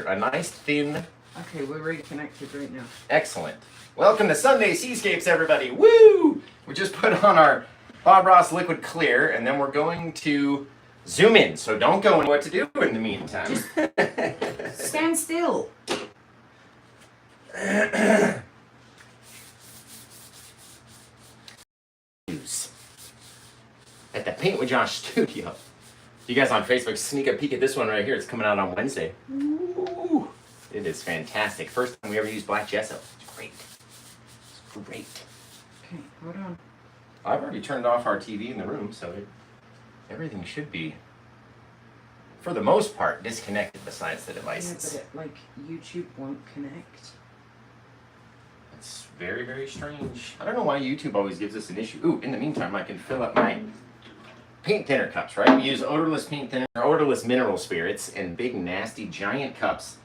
a nice thin... Okay, we're reconnected right now. Excellent. Welcome to Sunday Seascapes, everybody. Woo! We just put on our Bob Ross Liquid Clear, and then we're going to zoom in. So don't go in what to do in the meantime. Just stand still. At the Paint with Josh studio. You guys on Facebook, sneak a peek at this one right here. It's coming out on Wednesday. Ooh, it is fantastic. First time we ever used black gesso. It's great. It's great. Okay, hold on. I've already turned off our TV in the room, so everything should be, for the most part, disconnected besides the devices. Yeah, but YouTube won't connect. It's very, very strange. I don't know why YouTube always gives us an issue. Ooh, in the meantime, I can fill up my paint thinner cups, right? We use odorless paint thinner, or odorless mineral spirits in big, nasty, giant cups.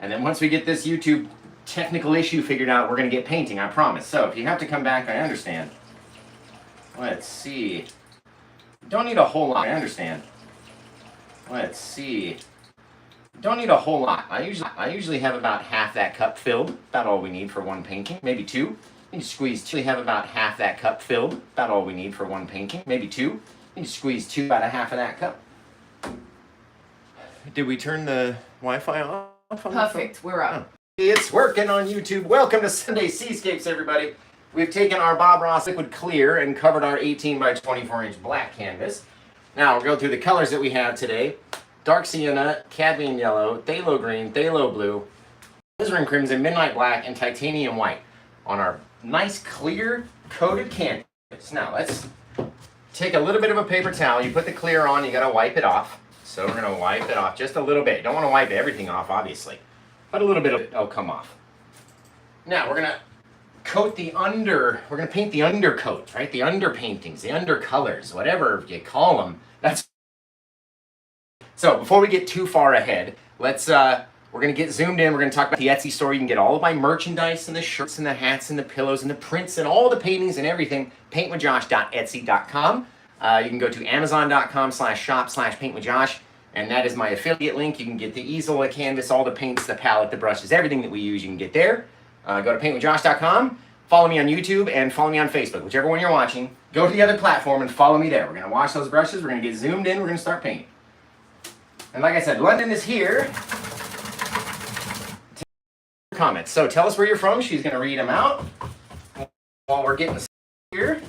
And then once we get this YouTube technical issue figured out, we're going to get painting, I promise. So if you have to come back, I understand. Let's see. Don't need a whole lot, I understand. Let's see. Don't need a whole lot. I usually have about half that cup filled. About all we need for one painting, maybe two. You squeeze two. Have about half that cup filled. About all we need for one painting, maybe two. You squeeze two out of half of that cup. Did we turn the Wi-Fi off? Perfect, we're up. Oh. It's working on YouTube. Welcome to Sunday Seascapes, everybody. We've taken our Bob Ross Liquid Clear and covered our 18 by 24 inch black canvas. Now we'll go through the colors that we have today. Dark Sienna, Cadmium Yellow, Phthalo Green, Phthalo Blue, Alizarin Crimson, Midnight Black, and Titanium White on our nice clear coated canvas. Now let's take a little bit of a paper towel. You put the clear on, you gotta wipe it off. So we're gonna wipe it off just a little bit. You don't wanna wipe everything off, obviously, but a little bit of it will come off. Now we're gonna coat the we're gonna paint the undercoat, right? The underpaintings, the undercolors, whatever you call them. So before we get too far ahead, let's we're gonna get zoomed in. We're gonna talk about the Etsy store. You can get all of my merchandise and the shirts and the hats and the pillows and the prints and all the paintings and everything. Paintwithjosh.etsy.com. You can go to amazon.com/shop/paintwithjosh, and that is my affiliate link. You can get the easel, the canvas, all the paints, the palette, the brushes, everything that we use. You can get there. Go to paintwithjosh.com. Follow me on YouTube and follow me on Facebook, whichever one you're watching. Go to the other platform and follow me there. We're gonna wash those brushes. We're gonna get zoomed in. We're gonna start painting. And like I said, London is here. Comments. So tell us where you're from. She's going to read them out while we're getting here.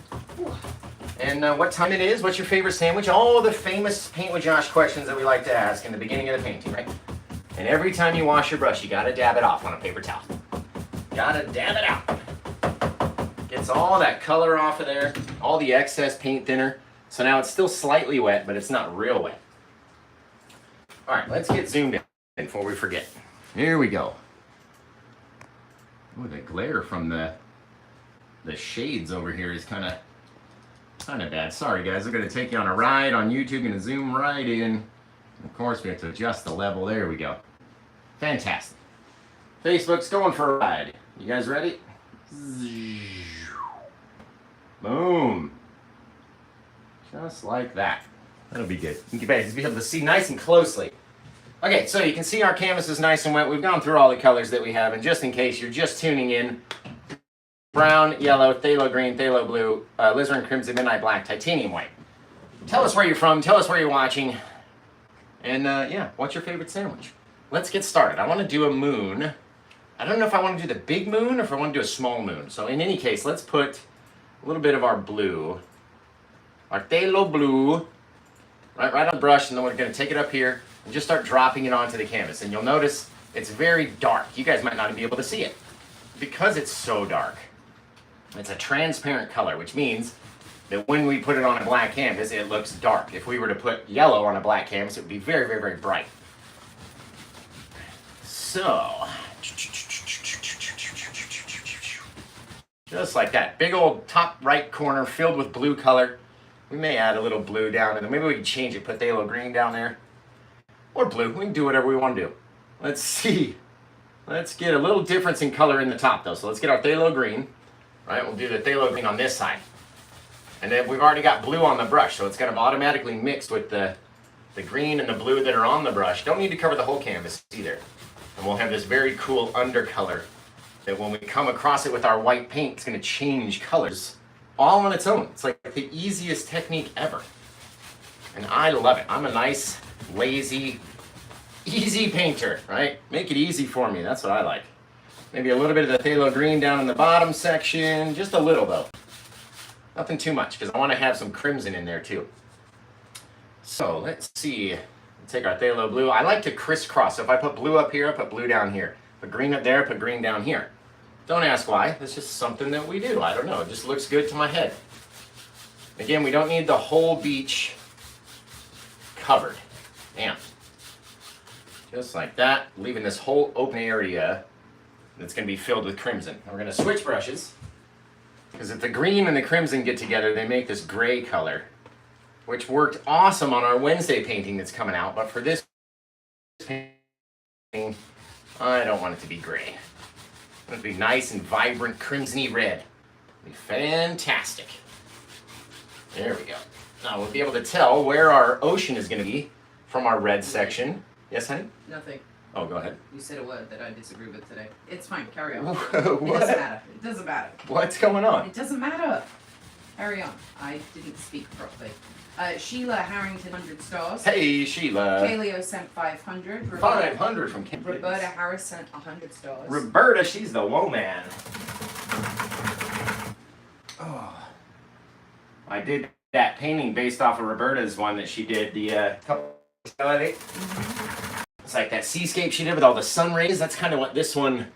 And what time it is. What's your favorite sandwich? All the famous Paint with Josh questions that we like to ask in the beginning of the painting, right? And every time you wash your brush, you got to dab it off on a paper towel. Got to dab it out. Gets all that color off of there, all the excess paint thinner. So now it's still slightly wet, but it's not real wet. All right, let's get zoomed in before we forget. Here we go. Ooh, the glare from the shades over here is kind of bad. Sorry, guys. We're going to take you on a ride on YouTube. Going to zoom right in. Of course, we have to adjust the level. There we go. Fantastic. Facebook's going for a ride. You guys ready? Boom. Just like that. That'll be good. You guys be able to see nice and closely. Okay, so you can see our canvas is nice and wet. We've gone through all the colors that we have, and just in case you're just tuning in, brown, yellow, phthalo green, phthalo blue, alizarin crimson, midnight black, titanium white. Tell us where you're from, tell us where you're watching, and yeah, what's your favorite sandwich? Let's get started. I want to do a moon. I don't know if I want to do the big moon or if I want to do a small moon. So in any case, let's put a little bit of our blue, our phthalo blue, right on the brush, and then we're going to take it up here and just start dropping it onto the canvas. And you'll notice it's very dark. You guys might not be able to see it because it's so dark. It's a transparent color, which means that when we put it on a black canvas, it looks dark. If we were to put yellow on a black canvas, it would be very, very, very bright. So, just like that. Big old top right corner filled with blue color. We may add a little blue down in there. Maybe we can change it, put phthalo green down there. Or blue. We can do whatever we want to do. Let's see. Let's get a little difference in color in the top, though. So let's get our phthalo green. Right, we'll do the phthalo green on this side. And then we've already got blue on the brush, so it's kind of automatically mixed with the green and the blue that are on the brush. Don't need to cover the whole canvas either. And we'll have this very cool undercolor that when we come across it with our white paint, it's going to change colors all on its own. It's like the easiest technique ever. And I love it. I'm a nice, lazy, easy painter, right? Make it easy for me. That's what I like. Maybe a little bit of the phthalo green down in the bottom section. Just a little, though. Nothing too much, because I want to have some crimson in there, too. So, let's see. Take our phthalo blue. I like to crisscross. So if I put blue up here, I put blue down here. Put green up there, put green down here. Don't ask why. That's just something that we do. I don't know. It just looks good to my head. Again, we don't need the whole beach covered. Damn. Just like that. Leaving this whole open area that's going to be filled with crimson. And we're going to switch brushes. Because if the green and the crimson get together, they make this gray color, which worked awesome on our Wednesday painting that's coming out. But for this painting, I don't want it to be gray. I want it to be nice and vibrant crimsony red. It'll be fantastic. There we go. Now we'll be able to tell where our ocean is going to be from our red section. Yes, honey? Nothing. Oh, go ahead. You said a word that I disagree with today. It's fine. Carry on. What? It doesn't matter. It doesn't matter. What's going on? It doesn't matter. Carry on. I didn't speak properly. Sheila Harrington, 100 stars. Hey, Sheila. Kaleo sent 500. 500 from Kim. Roberta Harris sent 100 stars. Roberta, she's the woman. Oh. I did that painting based off of Roberta's one that she did the couple weeks ago, I think. It's like that seascape she did with all the sun rays. That's kind of what this one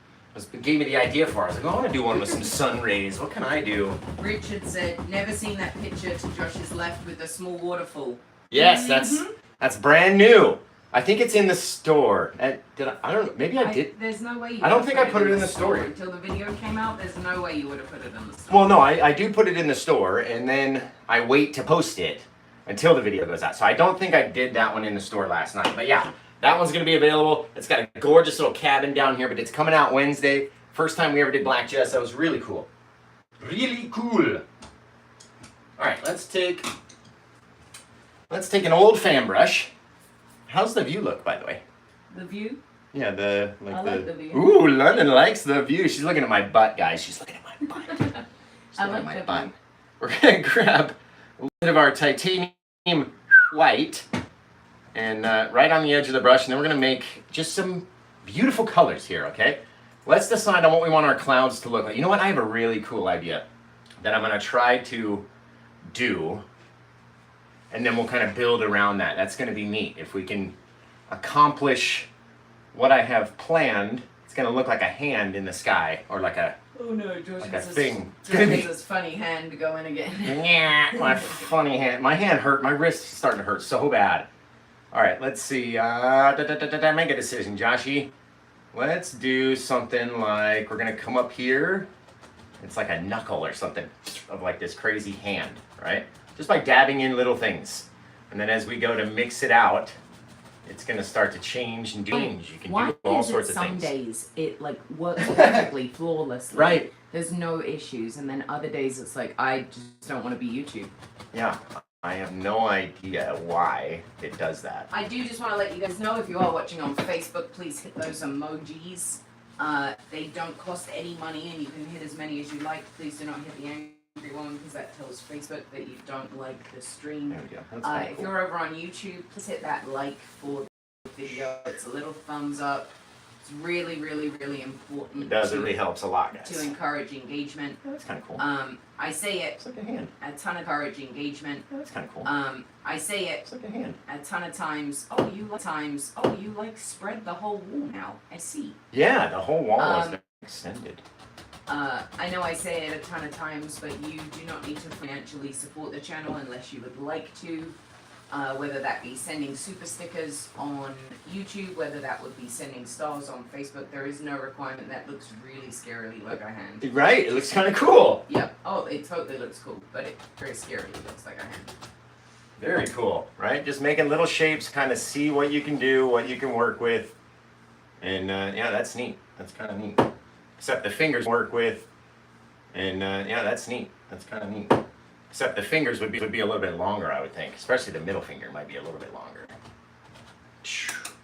gave me the idea for. I was like, oh, I want to do one with some sun rays. What can I do? Richard said, never seen that picture to Josh's left with the small waterfall. Yes, that's brand new. I think it's in the store. I don't know. Maybe I did. There's no way you I don't think I put it in the store. Until the video came out, there's no way you would have put it in the store. Well, no, I do put it in the store, and then I wait to post it until the video goes out. So I don't think I did that one in the store last night. But yeah, that one's going to be available. It's got a gorgeous little cabin down here, but it's coming out Wednesday. First time we ever did black jess. That was really cool. Really cool. All right, let's take an old fan brush. How's the view look, by the way? The view? Yeah, I like the view. Ooh, London likes the view. She's looking at my butt, guys. She's looking at my butt. She's I looking at like my the butt. view. We're gonna grab a little bit of our titanium white and right on the edge of the brush, and then we're gonna make just some beautiful colors here, okay? Let's decide on what we want our clouds to look like. You know what? I have a really cool idea that I'm gonna try to do, and then we'll kind of build around that. That's gonna be neat. If we can accomplish what I have planned, it's gonna look like a hand in the sky, or like a Oh no, George like a has thing. It's George gonna be has his funny hand going again. yeah, my funny hand. My hand hurt. My wrist is starting to hurt so bad. All right, let's see. Make a decision, Joshy. Let's do something like we're gonna come up here. It's like a knuckle or something of like this crazy hand, right? Just by dabbing in little things, and then as we go to mix it out, it's gonna start to change and change. You can do all sorts of things. Some days it like works perfectly, flawlessly. Right. There's no issues, and then other days it's like I just don't want to be YouTube. Yeah, I have no idea why it does that. I do just want to let you guys know, if you are watching on Facebook, please hit those emojis. They don't cost any money, and you can hit as many as you like. Please do not hit the angry one, because that tells Facebook that you don't like the stream. There we go. That's kinda If cool. you're over on YouTube, please hit that like for the video. It's a little thumbs up. It's really, really, really important. It does. It really helps a lot, guys. To encourage engagement. That's kind of cool. I say it It's like a hand. a ton of encourage engagement. That's kind of cool. I say it It's like a hand. a ton of times. You like spread the whole wall now. I see. Yeah, the whole wall has been extended. I know I say it a ton of times, but you do not need to financially support the channel unless you would like to. Whether that be sending super stickers on YouTube, whether that would be sending stars on Facebook, there is no requirement. That looks really scarily like a hand. Right? It looks kind of cool. Yep. Oh, it totally looks cool, but it very scarily looks like a hand. Very cool, right? Just making little shapes, kind of see what you can do, what you can work with. And yeah, that's neat. That's kind of neat. Except the fingers work with. And yeah, that's neat. That's kind of neat. Except the fingers would be a little bit longer, I would think. Especially the middle finger might be a little bit longer.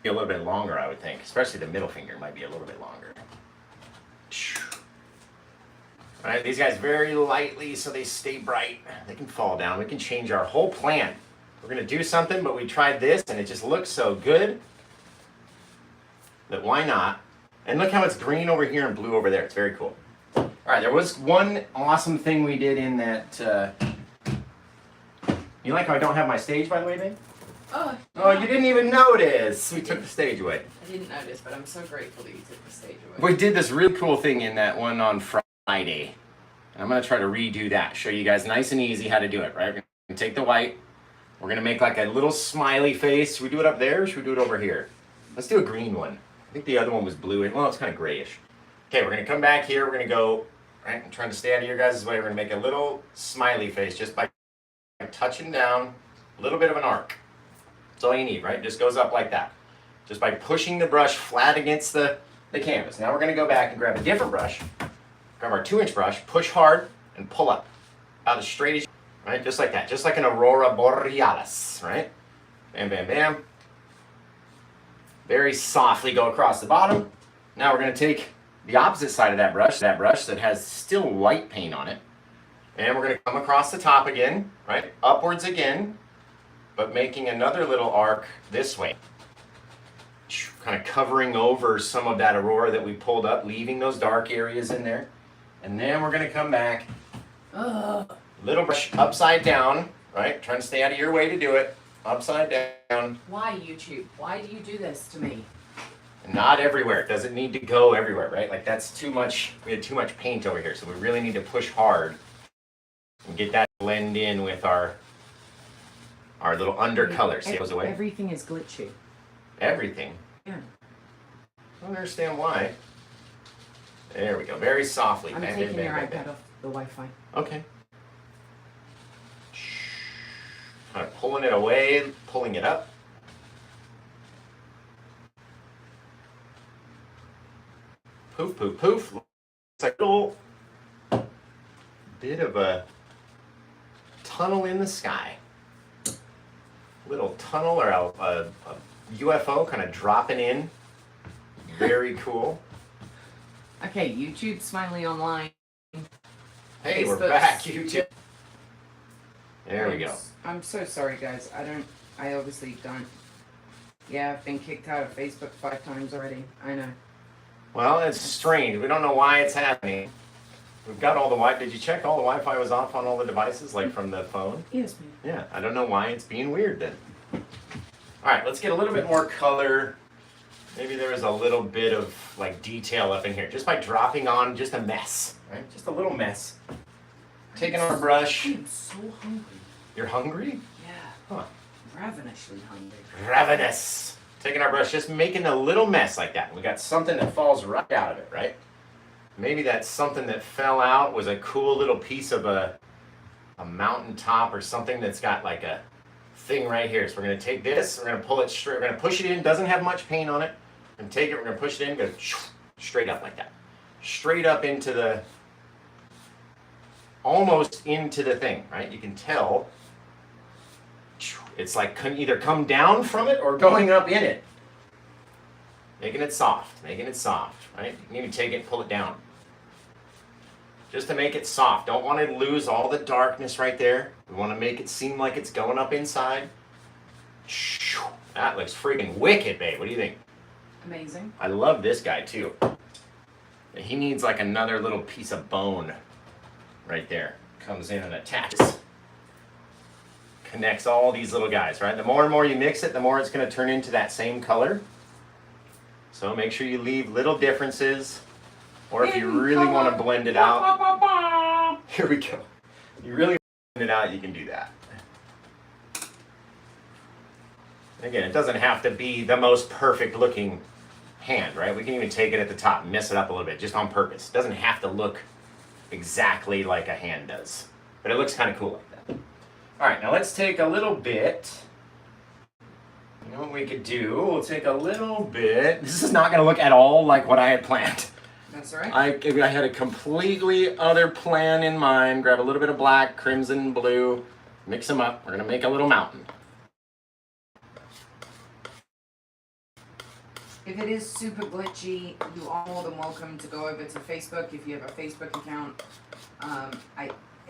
be a little bit longer, I would think. Especially the middle finger might be a little bit longer. All right, these guys very lightly so they stay bright. They can fall down. We can change our whole plan. We're gonna do something, but we tried this and it just looks so good that why not? And look how it's green over here and blue over there. It's very cool. All right, there was one awesome thing we did in that. You like how I don't have my stage, by the way, babe? Oh, you didn't even notice. We took the stage away. I didn't notice, but I'm so grateful that you took the stage away. We did this really cool thing in that one on Friday. And I'm going to try to redo that. Show you guys nice and easy how to do it, right? We're going to take the white. We're going to make like a little smiley face. Should we do it up there or should we do it over here? Let's do a green one. I think the other one was blue. Well, it's kind of grayish. Okay, we're going to come back here. We're going to go, right? I'm trying to stay out of your guys' way. We're going to make a little smiley face just by touching down a little bit of an arc. That's all you need, right? It just goes up like that. Just by pushing the brush flat against the canvas. Now we're going to go back and grab a different brush. Grab our 2-inch brush, push hard, and pull up. About as straight as you, right? Just like that. Just like an aurora borealis, right? Bam, bam, bam. Very softly go across the bottom. Now we're going to take the opposite side of that brush that has still white paint on it. And we're going to come across the top again, right? Upwards again, but making another little arc this way. Kind of covering over some of that aurora that we pulled up, leaving those dark areas in there. And then we're going to come back. Little brush upside down, right? Trying to stay out of your way to do it. Upside down. Why, YouTube? Why do you do this to me? Not everywhere. It doesn't need to go everywhere, right? Like that's too much. We had too much paint over here, so we really need to push hard and get that blend in with our little undercolor. See, it goes away. Everything is glitchy. Everything? Yeah. I don't understand why. There we go. Very softly. I'm taking your iPad off the Wi-Fi. Okay. Kind of pulling it away, pulling it up. Poof, poof, poof. It's like a little bit of a tunnel in the sky. Little tunnel or a UFO kind of dropping in. Very cool. Okay, YouTube Smiley Online. Hey, we're Facebook's- back, YouTube. There we go. I'm so sorry, guys. I obviously don't. Yeah, I've been kicked out of Facebook 5 times already. I know. Well, it's strange. We don't know why it's happening. We've got all the Wi-Fi. Did you check all the Wi-Fi was off on all the devices, like from the phone? Yes, ma'am. Yeah, I don't know why it's being weird then. All right, let's get a little bit more color. Maybe there was a little bit of like detail up in here, just by dropping on just a mess, right? Just a little mess. Taking our brush. I am so hungry. You're hungry? Yeah. Huh. Ravenously hungry. Ravenous. Taking our brush, just making a little mess like that. We got something that falls right out of it, right? Maybe that something that fell out was a cool little piece of a mountaintop or something that's got like a thing right here. So we're going to take this, we're going to pull it straight, we're going to push it in, doesn't have much paint on it. We're going to take it, we're going to push it in, go straight up like that. Straight up into the, almost into the thing, right? You can tell it's like can either come down from it or going up in it. Making it soft, right? You can even take it and pull it down. Just to make it soft. Don't want to lose all the darkness right there. We want to make it seem like it's going up inside. That looks freaking wicked, babe. What do you think? Amazing. I love this guy too. He needs like another little piece of bone right there. Comes in and attaches. Connects all these little guys, right? The more and more you mix it, the more it's going to turn into that same color. So make sure you leave little differences. Or if you really want to blend it out. Here we go. You really want to blend it out, you can do that. Again, it doesn't have to be the most perfect looking hand, right? We can even take it at the top and mess it up a little bit, just on purpose. It doesn't have to look exactly like a hand does. But it looks kind of cool like that. All right, now let's take a little bit. You know what we could do? We'll take a little bit. This is not going to look at all like what I had planned. That's all right. I had a completely other plan in mind. Grab a little bit of black, crimson, blue, mix them up. We're going to make a little mountain. If it is super glitchy, you are more than welcome to go over to Facebook if you have a Facebook account.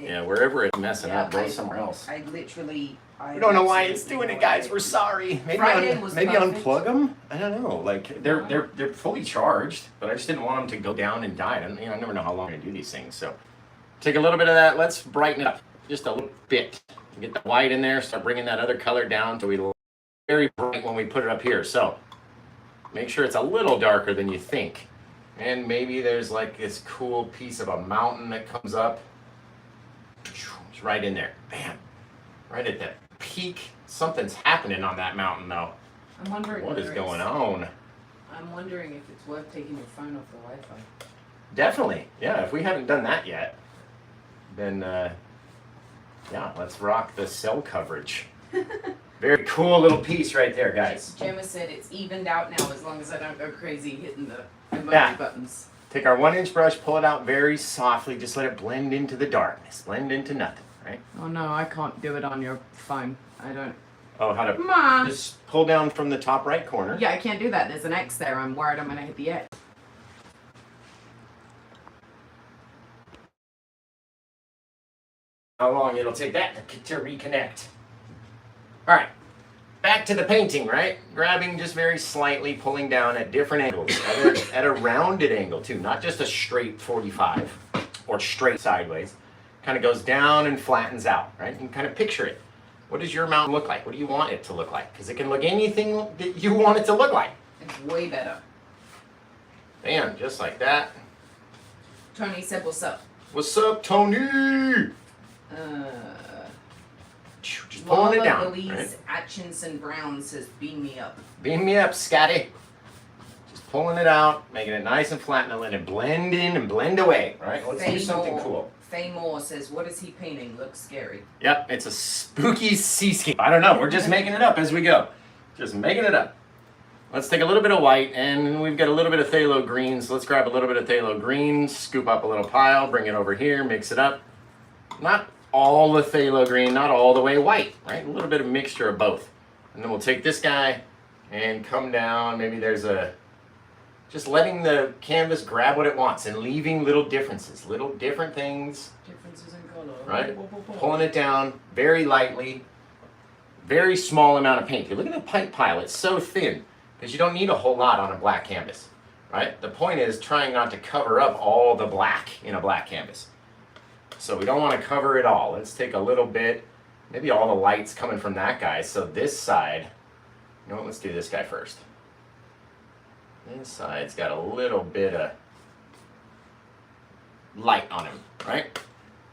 Yeah, wherever it's messing up, go somewhere else. I literally. We don't know why it's doing it, guys. We're sorry. Maybe unplug them. I don't know. Like they're fully charged, but I just didn't want them to go down and die. I never know how long I do these things. So take a little bit of that. Let's brighten it up just a little bit. Get the white in there. Start bringing that other color down so we look very bright when we put it up here. So make sure it's a little darker than you think. And maybe there's like this cool piece of a mountain that comes up. It's right in there. Bam. Right at the peak. Something's happening on that mountain though. I'm wondering what is going on. I'm wondering if it's worth taking your phone off the Wi-Fi. Definitely. Yeah, if we haven't done that yet, then yeah, let's rock the cell coverage. Very cool little piece right there, guys. Gemma said it's evened out now as long as I don't go crazy hitting the emoji buttons. Take our 1-inch brush, pull it out very softly, just let it blend into the darkness, blend into nothing, right? Oh no, I can't do it on your phone. I don't. Oh, how to? Mom. Just pull down from the top right corner. Yeah, I can't do that. There's an X there. I'm worried I'm gonna hit the X. How long it'll take that to reconnect. All right, back to the painting, right? Grabbing just very slightly, pulling down at different angles, at a rounded angle too, not just a straight 45 or straight sideways. Kind of goes down and flattens out, right? You can kind of picture it. What does your mountain look like? What do you want it to look like? Because it can look anything that you want it to look like. It's way better. Bam, just like that. Tony said, "What's up?" What's up, Tony? Just pulling it down. Louise right? Atchinson Brown says, "Beam me up." Beam me up, Scotty. Just pulling it out, making it nice and flat, and letting it blend in and blend away, right? Let's do something cool. Faye Moore says, "What is he painting? Looks scary." Yep, it's a spooky seascape. I don't know. We're just making it up as we go. Just making it up. Let's take a little bit of white, and we've got a little bit of phthalo green, so let's grab a little bit of phthalo green, scoop up a little pile, bring it over here, mix it up. Not all the phthalo green, not all the way white, right? A little bit of mixture of both. And then we'll take this guy and come down. Maybe there's just letting the canvas grab what it wants and leaving little differences, little different things. Differences in color. Right? Pulling it down very lightly. Very small amount of paint. You look at the paint pile, it's so thin because you don't need a whole lot on a black canvas, right? The point is trying not to cover up all the black in a black canvas. So we don't want to cover it all. Let's take a little bit, maybe all the light's coming from that guy. So this side, you know what, let's do this guy first. This side's got a little bit of light on him, right?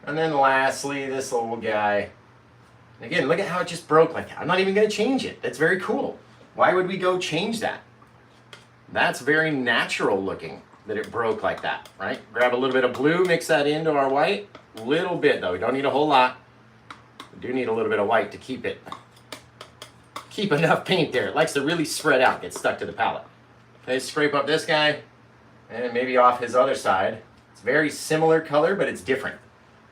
And then lastly, this little guy. Again, look at how it just broke like that. I'm not even going to change it. That's very cool. Why would we go change that? That's very natural looking that it broke like that, right? Grab a little bit of blue, mix that into our white. Little bit though, we don't need a whole lot. We do need a little bit of white to keep enough paint there. It likes to really spread out, get stuck to the palette. Okay, scrape up this guy, and maybe off his other side. It's very similar color, but it's different.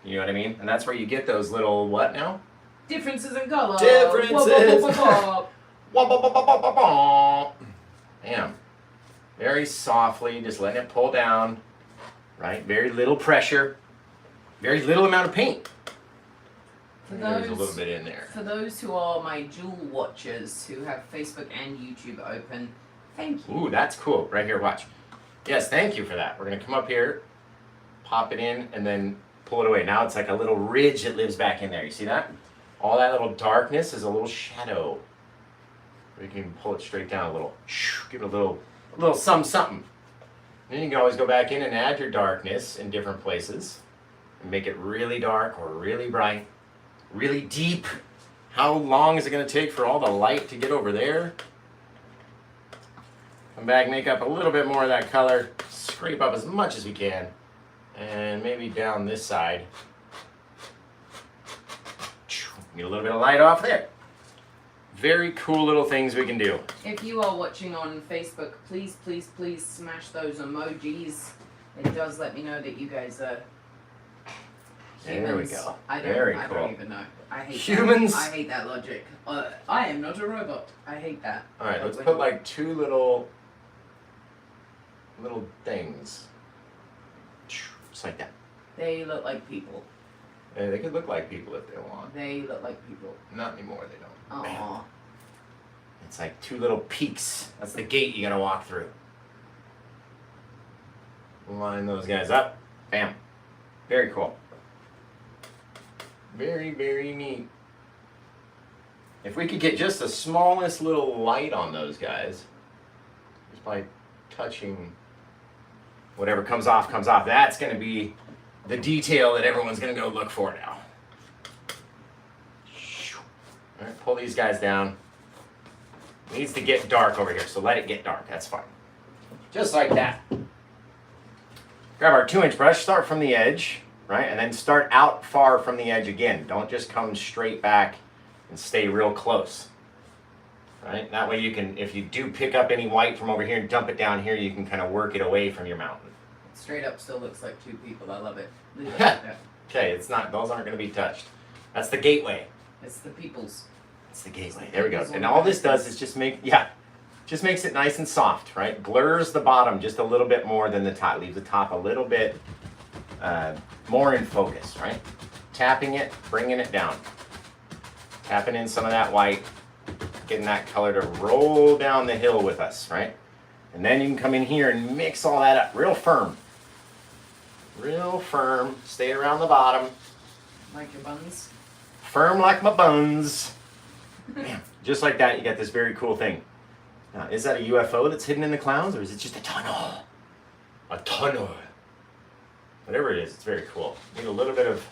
You know what I mean? And that's where you get those little, what now? Differences in color. Differences. Bam. Very softly, just letting it pull down, right? Very little pressure, very little amount of paint. There's a little bit in there. For those who are my dual watchers who have Facebook and YouTube open, thank you. Ooh, that's cool. Right here, watch. Yes, thank you for that. We're gonna come up here, pop it in, and then pull it away. Now it's like a little ridge that lives back in there. You see that? All that little darkness is a little shadow. We can pull it straight down a little. Give it a little something. Then you can always go back in and add your darkness in different places and make it really dark or really bright, really deep. How long is it going to take for all the light to get over there? Come back, make up a little bit more of that color, scrape up as much as we can, and maybe down this side. Get a little bit of light off there. Very cool little things we can do. If you are watching on Facebook, please, please, please smash those emojis. It does let me know that you guys are humans. There we go. I don't even know. I hate humans. That. I hate that logic. I am not a robot. I hate that. All right, let's put like two little little things. Just like that. They look like people. And they could look like people if they want. They look like people. Not anymore, they don't. Aww. Bam. It's like two little peaks. That's the gate you gotta walk through. Line those guys up. Bam. Very cool. Very, very neat. If we could get just the smallest little light on those guys, just by touching whatever comes off, that's going to be the detail that everyone's going to go look for now. All right, pull these guys down. It needs to get dark over here, so let it get dark. That's fine. Just like that. Grab our 2-inch brush, start from the edge, right? And then start out far from the edge again. Don't just come straight back and stay real close, right? That way you can, if you do pick up any white from over here and dump it down here, you can kind of work it away from your mountain. Straight up still looks like two people. I love it. Leave it like that. Okay, it's not, those aren't going to be touched. That's the gateway. It's the people's. It's the gateway. There we go. And all this does is just make, just makes it nice and soft, right? Blurs the bottom just a little bit more than the top. Leaves the top a little bit more in focus, right? Tapping it, bringing it down. Tapping in some of that white, getting that color to roll down the hill with us, right? And then you can come in here and mix all that up real firm. Real firm. Stay around the bottom. Like your buns. Firm like my buns. Bam. Just like that, you got this very cool thing. Now, is that a UFO that's hidden in the clouds, or is it just a tunnel? A tunnel. Whatever it is, it's very cool. Need a little bit of,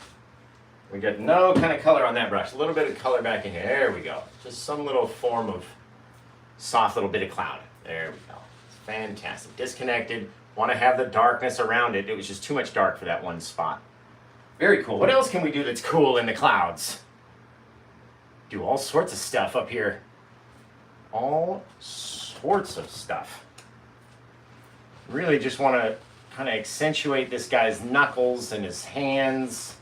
we got no kind of color on that brush. A little bit of color back in here. There we go. Just some little form of soft little bit of cloud. There we go. It's fantastic. Disconnected. Want to have the darkness around it. It was just too much dark for that one spot. Very cool. What else can we do that's cool in the clouds? Do all sorts of stuff up here. All sorts of stuff. Really just want to kind of accentuate this guy's knuckles and his hands.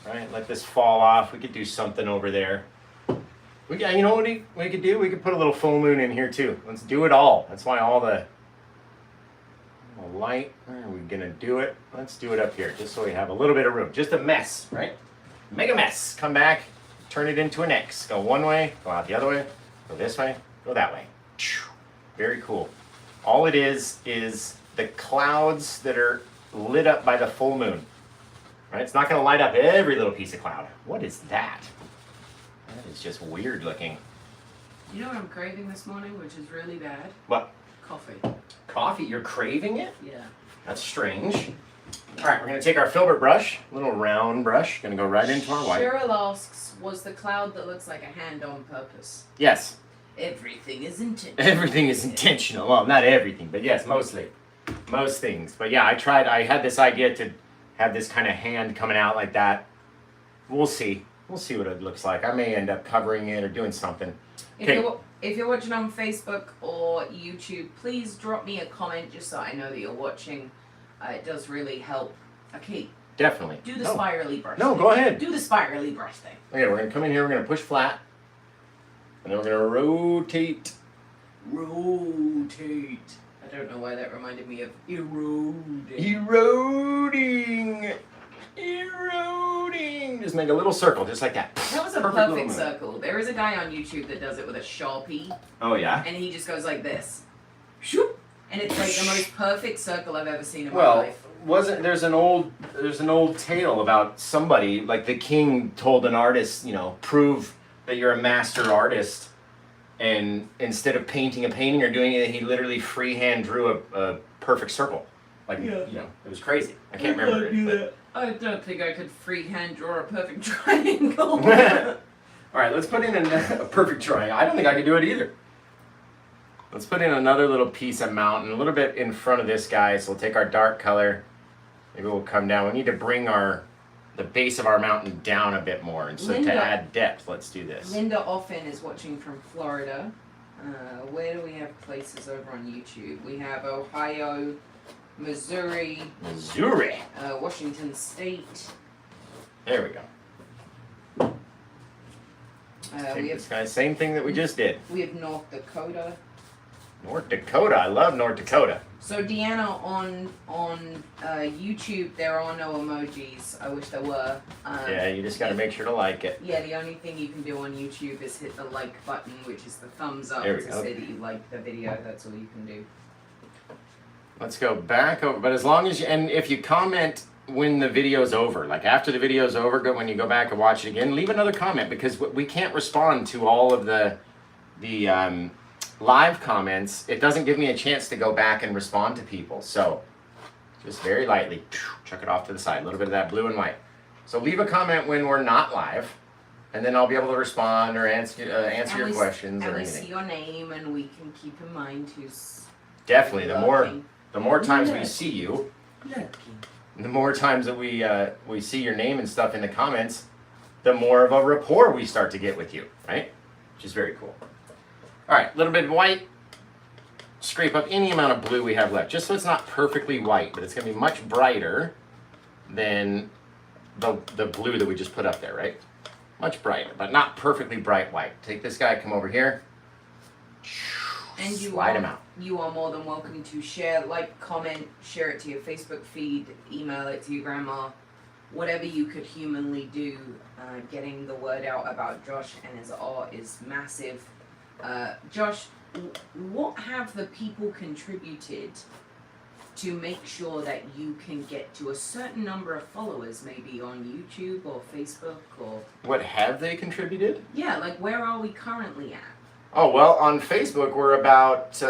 Right, let this fall off. We could do something over there. We got, you know what we could do? We could put a little full moon in here too. Let's do it all. That's why all the light, where are we gonna do it? Let's do it up here, just so we have a little bit of room. Just a mess, right? Make a mess. Come back, turn it into an X. Go one way, go out the other way, go this way, go that way. Very cool. All it is the clouds that are lit up by the full moon. Right? It's not going to light up every little piece of cloud. What is that? That is just weird looking. You know what I'm craving this morning, which is really bad? What? Coffee. Coffee? You're craving it? Yeah. That's strange. All right, we're going to take our filbert brush, a little round brush, going to go right into our white. Cheryl asks, was the cloud that looks like a hand on purpose? Yes. Everything is intentional. Everything is intentional. Well, not everything, but yes, mostly. Most things. But yeah, I had this idea to have this kind of hand coming out like that. We'll see. We'll see what it looks like. I may end up covering it or doing something. If you're watching on Facebook or YouTube, please drop me a comment just so I know that you're watching. It does really help. Okay. Definitely. Do the spirally brush No, thing. go ahead. Do the spirally brush thing. Okay, we're going to come in here, we're going to push flat. And then we're going to rotate. Rotate. I don't know why that reminded me of eroding. Eroding. Just make a little circle, just like that. That was a perfect circle. There is a guy on YouTube that does it with a Sharpie. Oh, yeah? And he just goes like this. Shoop. And it's like the most perfect circle I've ever seen in my life. There's an old tale about somebody, like the king told an artist, prove that you're a master artist. And instead of painting a painting or doing it, he literally freehand drew a perfect circle. It was crazy. I can't remember it. I don't think I could freehand draw a perfect triangle. All right, let's put in a perfect triangle. I don't think I could do it either. Let's put in another little piece of mountain, a little bit in front of this guy. So we'll take our dark color. Maybe we'll come down. We need to bring the base of our mountain down a bit more. And so to add depth, let's do this. Linda Offen is watching from Florida. Where do we have places over on YouTube? We have Ohio, Missouri, Washington State. There we go. We have this guy, same thing that we just did. We have North Dakota. North Dakota. I love North Dakota. So Deanna, on YouTube, there are no emojis. I wish there were. Yeah, you just got to make sure to like it. Yeah, the only thing you can do on YouTube is hit the like button, which is the thumbs up There we to go. say that you like the video. That's all you can do. Let's go back over. But as long as you, and if you comment when the video's over, like after the video's over, go when you go back and watch it again, leave another comment because we can't respond to all of the live comments. It doesn't give me a chance to go back and respond to people. So just very lightly chuck it off to the side. A little bit of that blue and white. So leave a comment when we're not live, and then I'll be able to respond or answer your questions or anything. And we anything. see your name, and we can keep in mind who's Definitely. lurking. The more times we see you, the more times that we see your name and stuff in the comments, the more of a rapport we start to get with you, right? Which is very cool. All right, a little bit of white. Scrape up any amount of blue we have left, just so it's not perfectly white, but it's going to be much brighter than the blue that we just put up there, right? Much brighter, but not perfectly bright white. Take this guy, come over here. And slide him out. You are more than welcome to share, like, comment, share it to your Facebook feed, email it to your grandma, whatever you could humanly do. Getting the word out about Josh and his art is massive. Josh, what have the people contributed to make sure that you can get to a certain number of followers, maybe on YouTube or Facebook or... What have they contributed? Yeah, like where are we currently at? Oh, well, on Facebook, we're about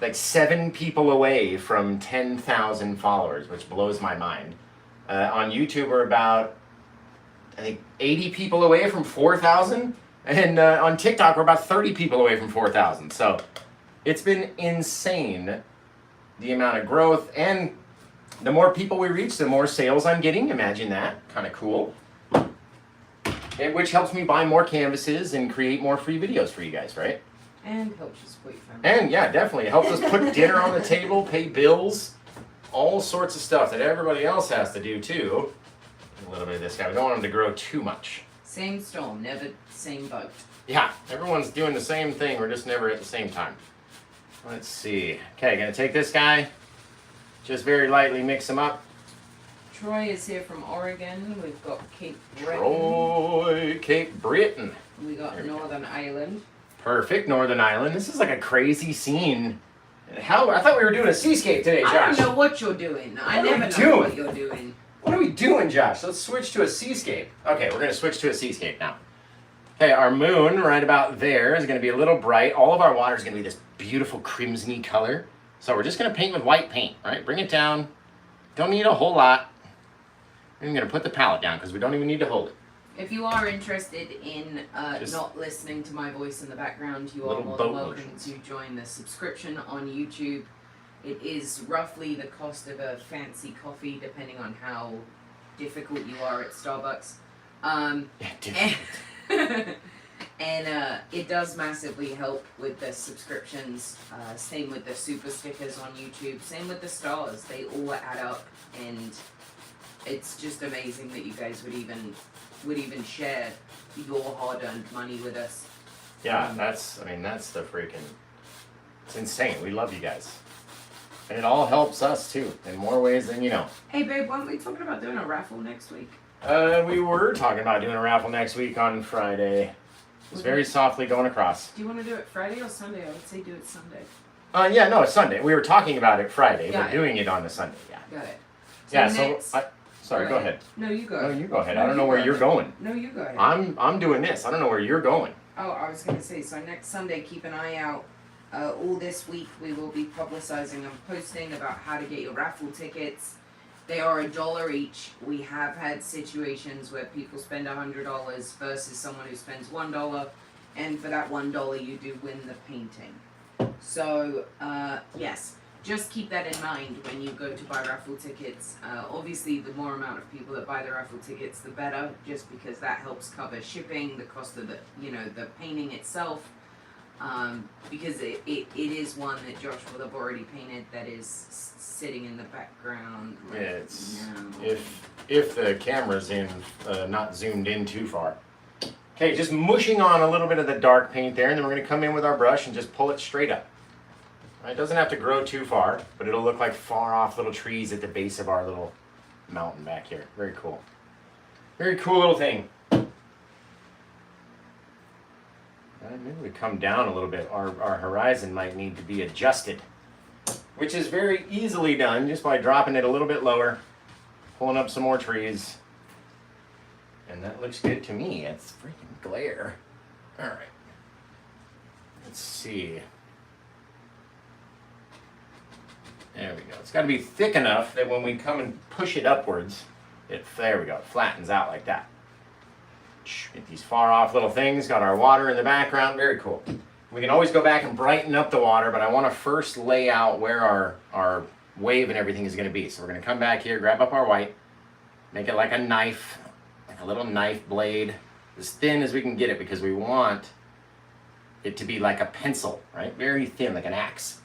like 7 people away from 10,000 followers, which blows my mind. On YouTube, we're about, I think, 80 people away from 4,000. And on TikTok, we're about 30 people away from 4,000. So it's been insane, the amount of growth. And the more people we reach, the more sales I'm getting. Imagine that. Kind of cool. And which helps me buy more canvases and create more free videos for you guys, right? And helps you support your family. And yeah, definitely. It helps us put dinner on the table, pay bills, all sorts of stuff that everybody else has to do too. A little bit of this guy. We don't want him to grow too much. Same storm, never same boat. Yeah, everyone's doing the same thing. We're just never at the same time. Let's see. Okay, gonna take this guy. Just very lightly mix him up. Troy is here from Oregon. We've got Cape Breton. Troy, Cape Breton. We got Northern Ireland. Perfect, Northern Ireland. This is like a crazy scene. How I thought we were doing a seascape today, Josh. I don't know what you're doing. I What are never we know doing? what you're doing. What are we doing, Josh? Let's switch to a seascape. Okay, we're gonna switch to a seascape now. Okay, our moon right about there is gonna be a little bright. All of our water is gonna be this beautiful crimson-y color. So we're just gonna paint with white paint, right? Bring it down. Don't need a whole lot. I'm gonna put the palette down because we don't even need to hold it. If you are interested in Just not listening to my voice in the background, you are little more than boat welcome motions. to join the subscription on YouTube. It is roughly the cost of a fancy coffee, depending on how difficult you are at Starbucks. Yeah, different. And it does massively help with the subscriptions. Same with the super stickers on YouTube. Same with the stars. They all add up, and it's just amazing that you guys would even share your hard-earned money with us. Yeah, that's the freaking, it's insane. We love you guys. And it all helps us too, in more ways than you know. Hey babe, weren't we talking about doing a raffle next week? We were talking about doing a raffle next week on Friday. It's very softly going across. Do you want to do it Friday or Sunday? I would say do it Sunday. Yeah, no, it's Sunday. We were talking about it Friday, Got but it. doing it on the Sunday, yeah. Got it. Yeah, next- so, sorry, go ahead. No, you go. No, you go ahead. No, I don't you know where go you're ahead. going. No, you go ahead. I'm doing this. I don't know where you're going. Oh, I was going to say, so next Sunday, keep an eye out. All this week, we will be publicizing and posting about how to get your raffle tickets. They are $1 each. We have had situations where people spend $100 versus someone who spends $1, and for that $1, you do win the painting. So, yes, just keep that in mind when you go to buy raffle tickets. Obviously, the more amount of people that buy the raffle tickets, the better, just because that helps cover shipping, the cost of the painting itself. Because it is one that Josh will have already painted that is sitting in the background. Yeah, it's now. if the camera's in not zoomed in too far. Okay, just mushing on a little bit of the dark paint there, and then we're gonna come in with our brush and just pull it straight up. It doesn't have to grow too far, but it'll look like far off little trees at the base of our little mountain back here. Very cool. Very cool little thing. Maybe we come down a little bit. Our horizon might need to be adjusted, which is very easily done just by dropping it a little bit lower, pulling up some more trees. And that looks good to me. It's freaking glare. All right. Let's see. There we go. It's got to be thick enough that when we come and push it upwards, there we go, it flattens out like that. Get these far off little things, got our water in the background, very cool. We can always go back and brighten up the water, but I want to first lay out where our wave and everything is going to be. So we're going to come back here, grab up our white, make it like a knife, like a little knife blade, as thin as we can get it because we want it to be like a pencil, right? Very thin, like an axe.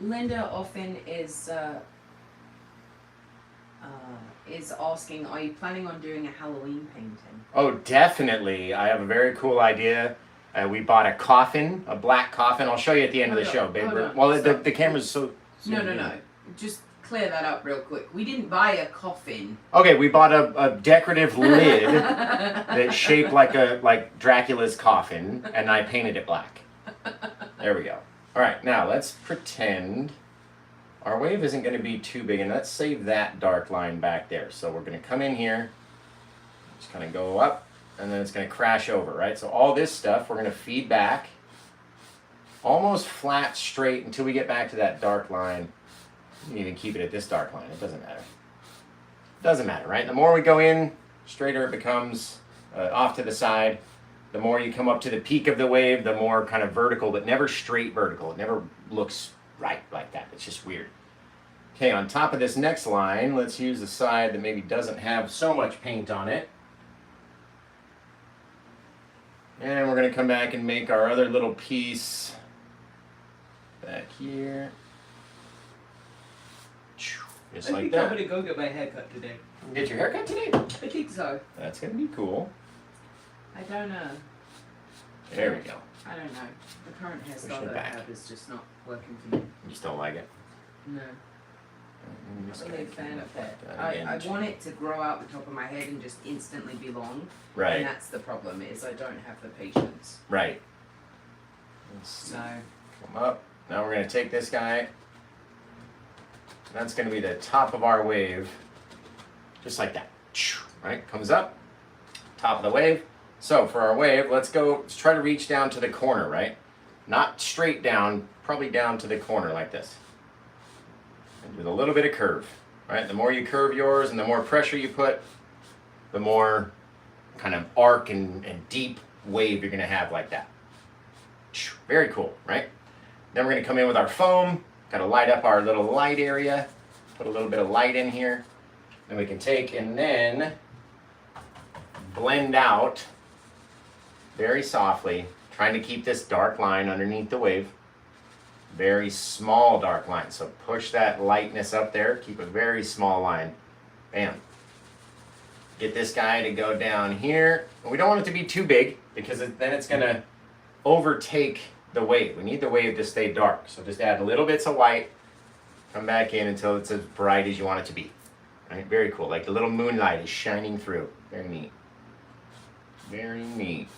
Linda often is asking, are you planning on doing a Halloween painting? Oh, definitely. I have a very cool idea. We bought a coffin, a black coffin. I'll show you at the end of the show, babe. Well, the camera's so... No. Just clear that up real quick. We didn't buy a coffin. Okay, we bought a decorative lid that's shaped like Dracula's coffin, and I painted it black. There we go. All right, now let's pretend our wave isn't going to be too big, and let's save that dark line back there. So we're going to come in here, just kind of go up, and then it's going to crash over, right? So all this stuff we're going to feed back, almost flat straight until we get back to that dark line. You can even keep it at this dark line. It doesn't matter. It doesn't matter, right? The more we go in, straighter it becomes, off to the side. The more you come up to the peak of the wave, the more kind of vertical, but never straight vertical. It never looks right like that. It's just weird. Okay, on top of this next line, let's use the side that maybe doesn't have so much paint on it. And we're going to come back and make our other little piece back here. Just like that. I'm going to go get my haircut today. Get your haircut today? I think so. That's going to be cool. I don't know. There we go. I don't know. The current Push hairstyle it that I back. have is just not working for me. You just don't like it? No. I'm Not really a fan of that. I want it to grow out the top of my head and just instantly be long. Right. And that's the problem, is I don't have the patience. Right. So Come up. Now we're going to take this guy. That's going to be the top of our wave. Just like that. Right? Comes up. Top of the wave. So for our wave, let's try to reach down to the corner, right? Not straight down, probably down to the corner like this. And with a little bit of curve, right? The more you curve yours and the more pressure you put, the more kind of arc and deep wave you're going to have like that. Very cool, right? Then we're going to come in with our foam. Got to light up our little light area. Put a little bit of light in here. Then we can take and then blend out very softly, trying to keep this dark line underneath the wave. Very small dark line. So push that lightness up there. Keep a very small line. Bam. Get this guy to go down here. We don't want it to be too big because then it's going to overtake the wave. We need the wave to stay dark. So just add little bits of white. Come back in until it's as bright as you want it to be. Right? Very cool. Like the little moonlight is shining through. Very neat. Very neat.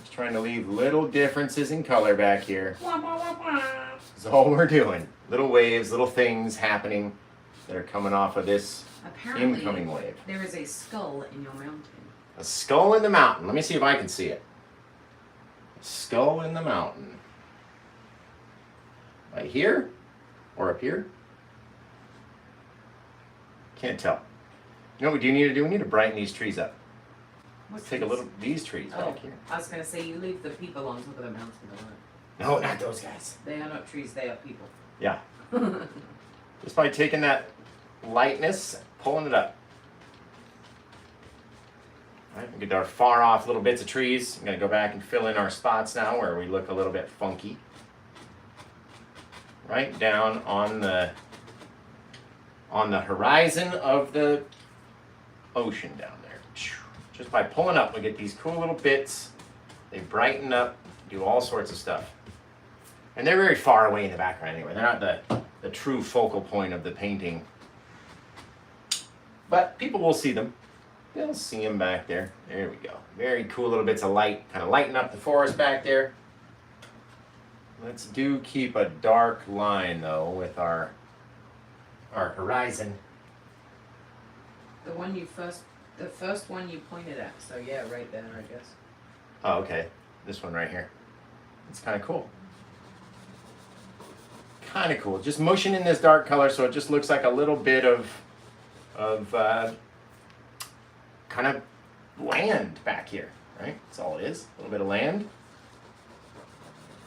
Just trying to leave little differences in color back here. That's all we're doing. Little waves, little things happening that are coming off of this apparently incoming wave. there is a skull in your mountain. A skull in the mountain. Let me see if I can see it. A skull in the mountain. Right here? Or up here? Can't tell. You know what we do need to do? We need to brighten these trees up. What's Let's take a this? little, these trees Oh, back here. I was going to say, you leave the people on top of the mountain alone. No, not those guys. They are not trees, they are people. Yeah. Just by taking that lightness, pulling it up. All right, we get our far off little bits of trees. I'm going to go back and fill in our spots now where we look a little bit funky. Right down on the horizon of the ocean down there. Just by pulling up, we get these cool little bits. They brighten up, do all sorts of stuff. And they're very far away in the background anyway. They're not the true focal point of the painting. But people will see them. They'll see them back there. There we go. Very cool little bits of light, kind of lighten up the forest back there. Let's keep a dark line though with our horizon. The first one you pointed at. So yeah, right there, I guess. Oh, okay. This one right here. It's kind of cool. Kind of cool. Just motion in this dark color so it just looks like a little bit of kind of land back here, right? That's all it is. A little bit of land.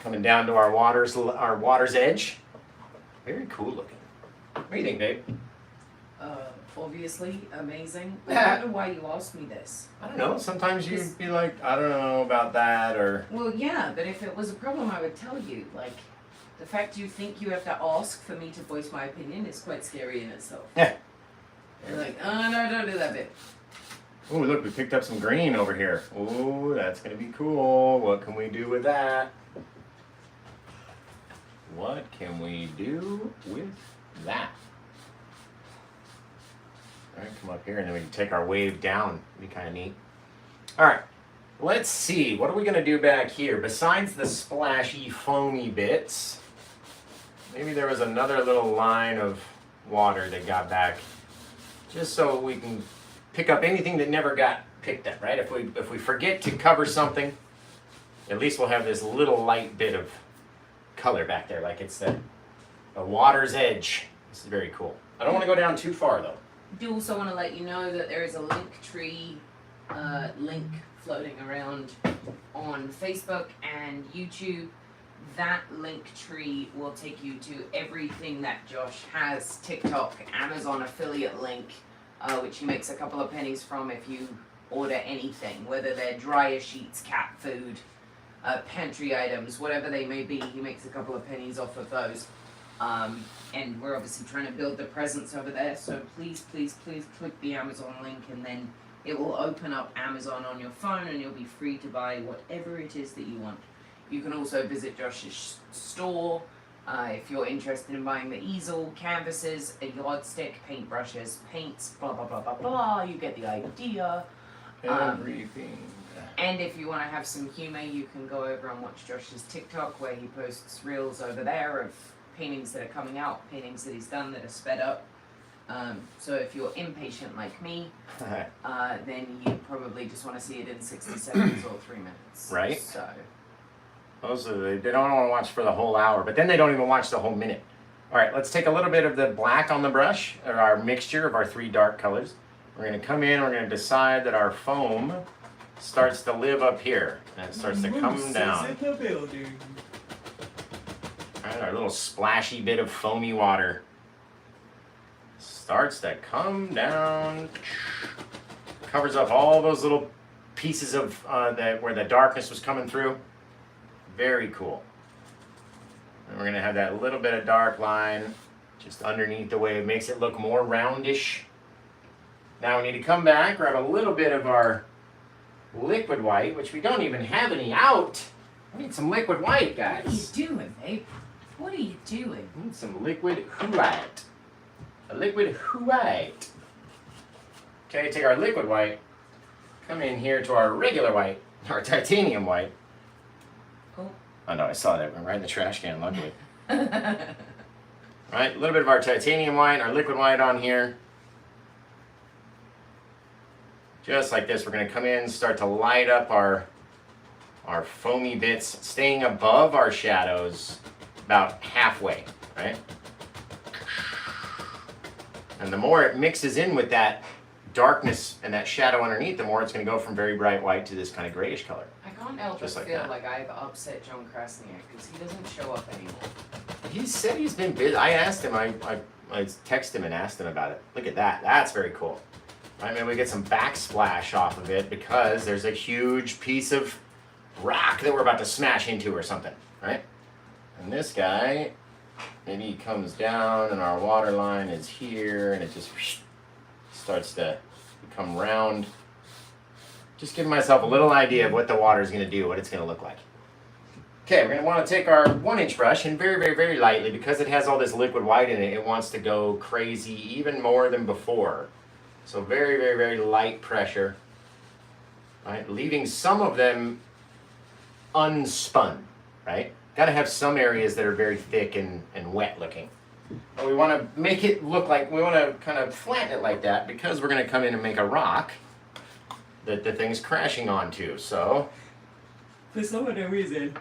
Coming down to our water's edge. Very cool looking. What do you think, Dave? Obviously amazing. I don't know why you asked me this. I don't know. Sometimes you'd be like, I don't know about that, or... Well, yeah, but if it was a problem, I would tell you. Like, the fact you think you have to ask for me to voice my opinion is quite scary in itself. Yeah. You're like, oh no, don't do that bit. Oh, look, we picked up some green over here. Oh, that's going to be cool. What can we do with that? What can we do with that? All right, come up here and then we can take our wave down. It'd be kind of neat. All right, let's see. What are we going to do back here? Besides the splashy, foamy bits, maybe there was another little line of water that got back, just so we can pick up anything that never got picked up, right? If we forget to cover something, at least we'll have this little light bit of color back there, like it's the water's edge. This is very cool. I don't want to go down too far though. I do also want to let you know that there is a Linktree link floating around on Facebook and YouTube. That Linktree will take you to everything that Josh has. TikTok, Amazon affiliate link, which he makes a couple of pennies from if you order anything, whether they're dryer sheets, cat food, pantry items, whatever they may be. He makes a couple of pennies off of those. And we're obviously trying to build the presence over there, so please, please, please click the Amazon link and then it will open up Amazon on your phone and you'll be free to buy whatever it is that you want. You can also visit Josh's store if you're interested in buying the easel, canvases, a yardstick, paintbrushes, paints, blah, blah, blah, blah, blah. You get the idea. Everything. And if you want to have some humor, you can go over and watch Josh's TikTok where he posts reels over there of paintings that are coming out, paintings that he's done that are sped up. So if you're impatient like me, then you probably just want to see it in 60 seconds or 3 minutes. Right. So. Also, they don't want to watch for the whole hour, but then they don't even watch the whole minute. All right, let's take a little bit of the black on the brush, or our mixture of our 3 dark colors. We're going to come in, we're going to decide that our foam starts to live up here, and it starts to come down. Alright, our little splashy bit of foamy water starts to come down, covers up all those little pieces of where the darkness was coming through. Very cool. And we're going to have that little bit of dark line just underneath the wave, makes it look more roundish. Now we need to come back, grab a little bit of our liquid white, which we don't even have any out. We need some liquid white, guys. What are you doing, babe? What are you doing? We need some liquid white. A liquid white. Okay, take our liquid white, come in here to our regular white, our titanium white. Oh no, I saw that one right in the trash can, luckily. Right, a little bit of our titanium white, our liquid white on here. Just like this, we're going to come in and start to light up our foamy bits, staying above our shadows about halfway, right? And the more it mixes in with that darkness and that shadow underneath, the more it's going to go from very bright white to this kind of grayish color. I can't help but Just like feel that. like I've upset John Krasniak because he doesn't show up anymore. He said he's been busy. I asked him, I texted him and asked him about it. Look at that. That's very cool. I mean, we get some backsplash off of it because there's a huge piece of rock that we're about to smash into or something, right? And this guy, maybe he comes down and our water line is here and it just starts to become round. Just giving myself a little idea of what the water is going to do, what it's going to look like. Okay, we're going to want to take our 1-inch brush and very, very, very lightly, because it has all this liquid white in it, it wants to go crazy even more than before. So very, very, very light pressure, right? Leaving some of them unspun, right? Got to have some areas that are very thick and wet looking. But we want to make it look like, we want to kind of flatten it like that, because we're going to come in and make a rock that the thing's crashing onto. So For some other reason.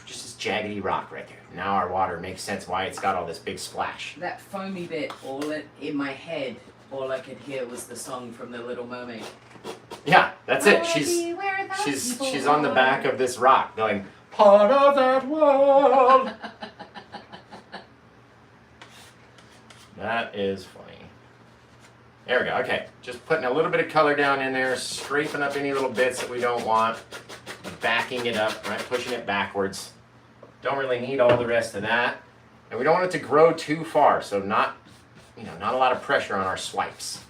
just this jaggedy rock right there. Now our water makes sense why it's got all this big splash. That foamy bit, in my head, all I could hear was the song from The Little Mermaid. Yeah, that's it. She's on the back of this rock going, part of that world. That is funny. There we go. Okay, just putting a little bit of color down in there, scraping up any little bits that we don't want, backing it up, right, pushing it backwards. Don't really need all the rest of that. And we don't want it to grow too far, so not a lot of pressure on our swipes.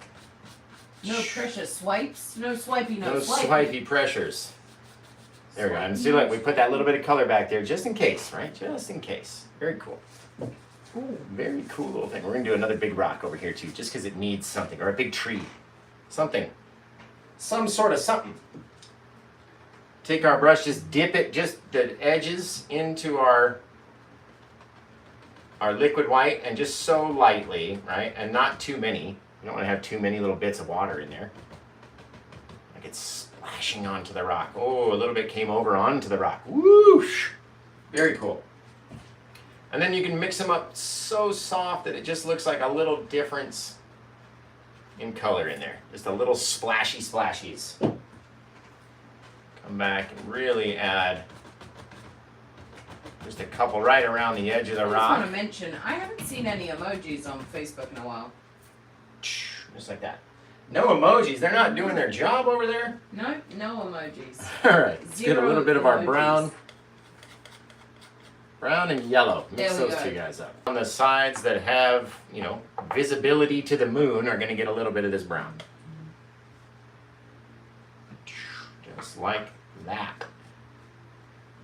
No pressure swipes? No swipey, no No swipey. swipey pressures. There we go. And see, look, we put that little bit of color back there just in case, right? Just in case. Very cool. Ooh, very cool little thing. We're going to do another big rock over here, too, just because it needs something. Or a big tree. Something. Some sort of something. Take our brush, just dip it, just the edges into our liquid white, and just so lightly, right? And not too many. You don't want to have too many little bits of water in there. Like it's splashing onto the rock. Oh, a little bit came over onto the rock. Whoosh! Very cool. And then you can mix them up so soft that it just looks like a little difference in color in there. Just a little splashies. Come back and really add just a couple right around the edge of the I just rock. want to mention, I haven't seen any emojis on Facebook in a while. Just like that. No emojis. They're not doing their job over there. No emojis. All right, let's get a little bit of our Zero brown and yellow. Mix There we those go. two guys up. On the sides that have, visibility to the moon are going to get a little bit of this brown. Just like that.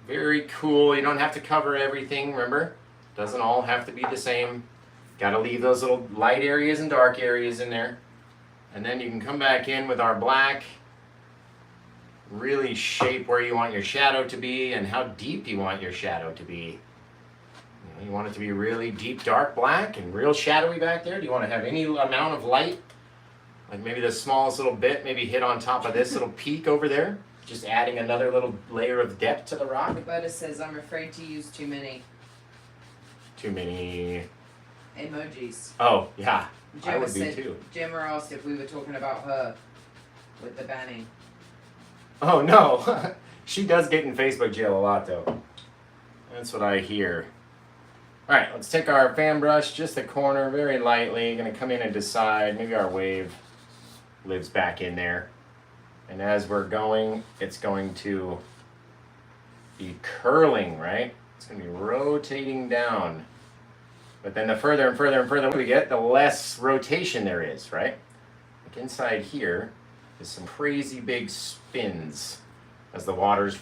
Very cool. You don't have to cover everything, remember? Doesn't all have to be the same. Got to leave those little light areas and dark areas in there. And then you can come back in with our black. Really shape where you want your shadow to be and how deep you want your shadow to be. You want it to be really deep, dark black and real shadowy back there. Do you want to have any amount of light? Like maybe the smallest little bit, maybe hit on top of this little peak over there. Just adding another little layer of depth to the rock. Roberta says, I'm afraid to use too many Too many. emojis. Oh, yeah. I Gemma would be said, too. Gemma asked if we were talking about her with the banning. Oh, no. She does get in Facebook jail a lot, though. That's what I hear. All right, let's take our fan brush, just the corner, very lightly. Going to come in and decide. Maybe our wave lives back in there. And as we're going, it's going to be curling, right? It's going to be rotating down. But then the further and further and further we get, the less rotation there is, right? Like inside here is some crazy big spins as the water's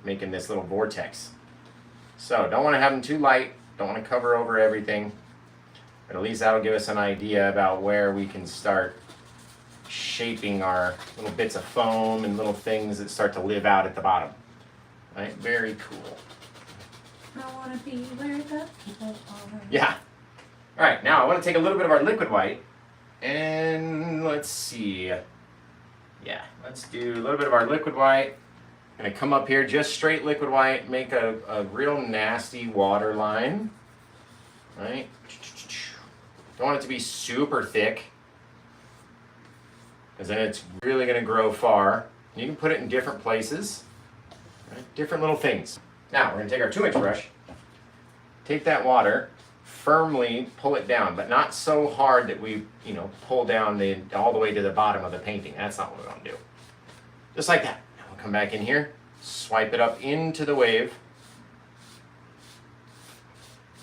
making this little vortex. So don't want to have them too light. Don't want to cover over everything. But at least that'll give us an idea about where we can start shaping our little bits of foam and little things that start to live out at the bottom. Right? Very cool. I want to be where the people are. Yeah. All right, now I want to take a little bit of our liquid white and let's see. Yeah, let's do a little bit of our liquid white. I'm going to come up here, just straight liquid white, make a real nasty water line. Right? Don't want it to be super thick, because then it's really going to grow far. You can put it in different places, right? Different little things. Now, we're going to take our 2-inch brush, take that water, firmly pull it down, but not so hard that we, pull down all the way to the bottom of the painting. That's not what we want to do. Just like that. Now we'll come back in here, swipe it up into the wave,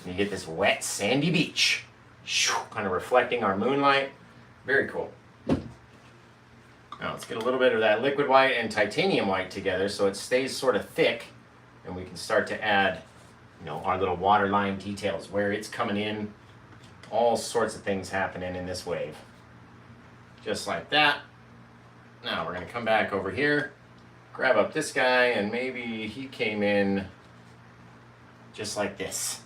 and you get this wet, sandy beach, kind of reflecting our moonlight. Very cool. Now let's get a little bit of that liquid white and titanium white together so it stays sort of thick. and we can start to add, you know, our little water line details, where it's coming in, all sorts of things happening in this wave. Just like that. Now we're gonna come back over here, grab up this guy, and maybe he came in just like this.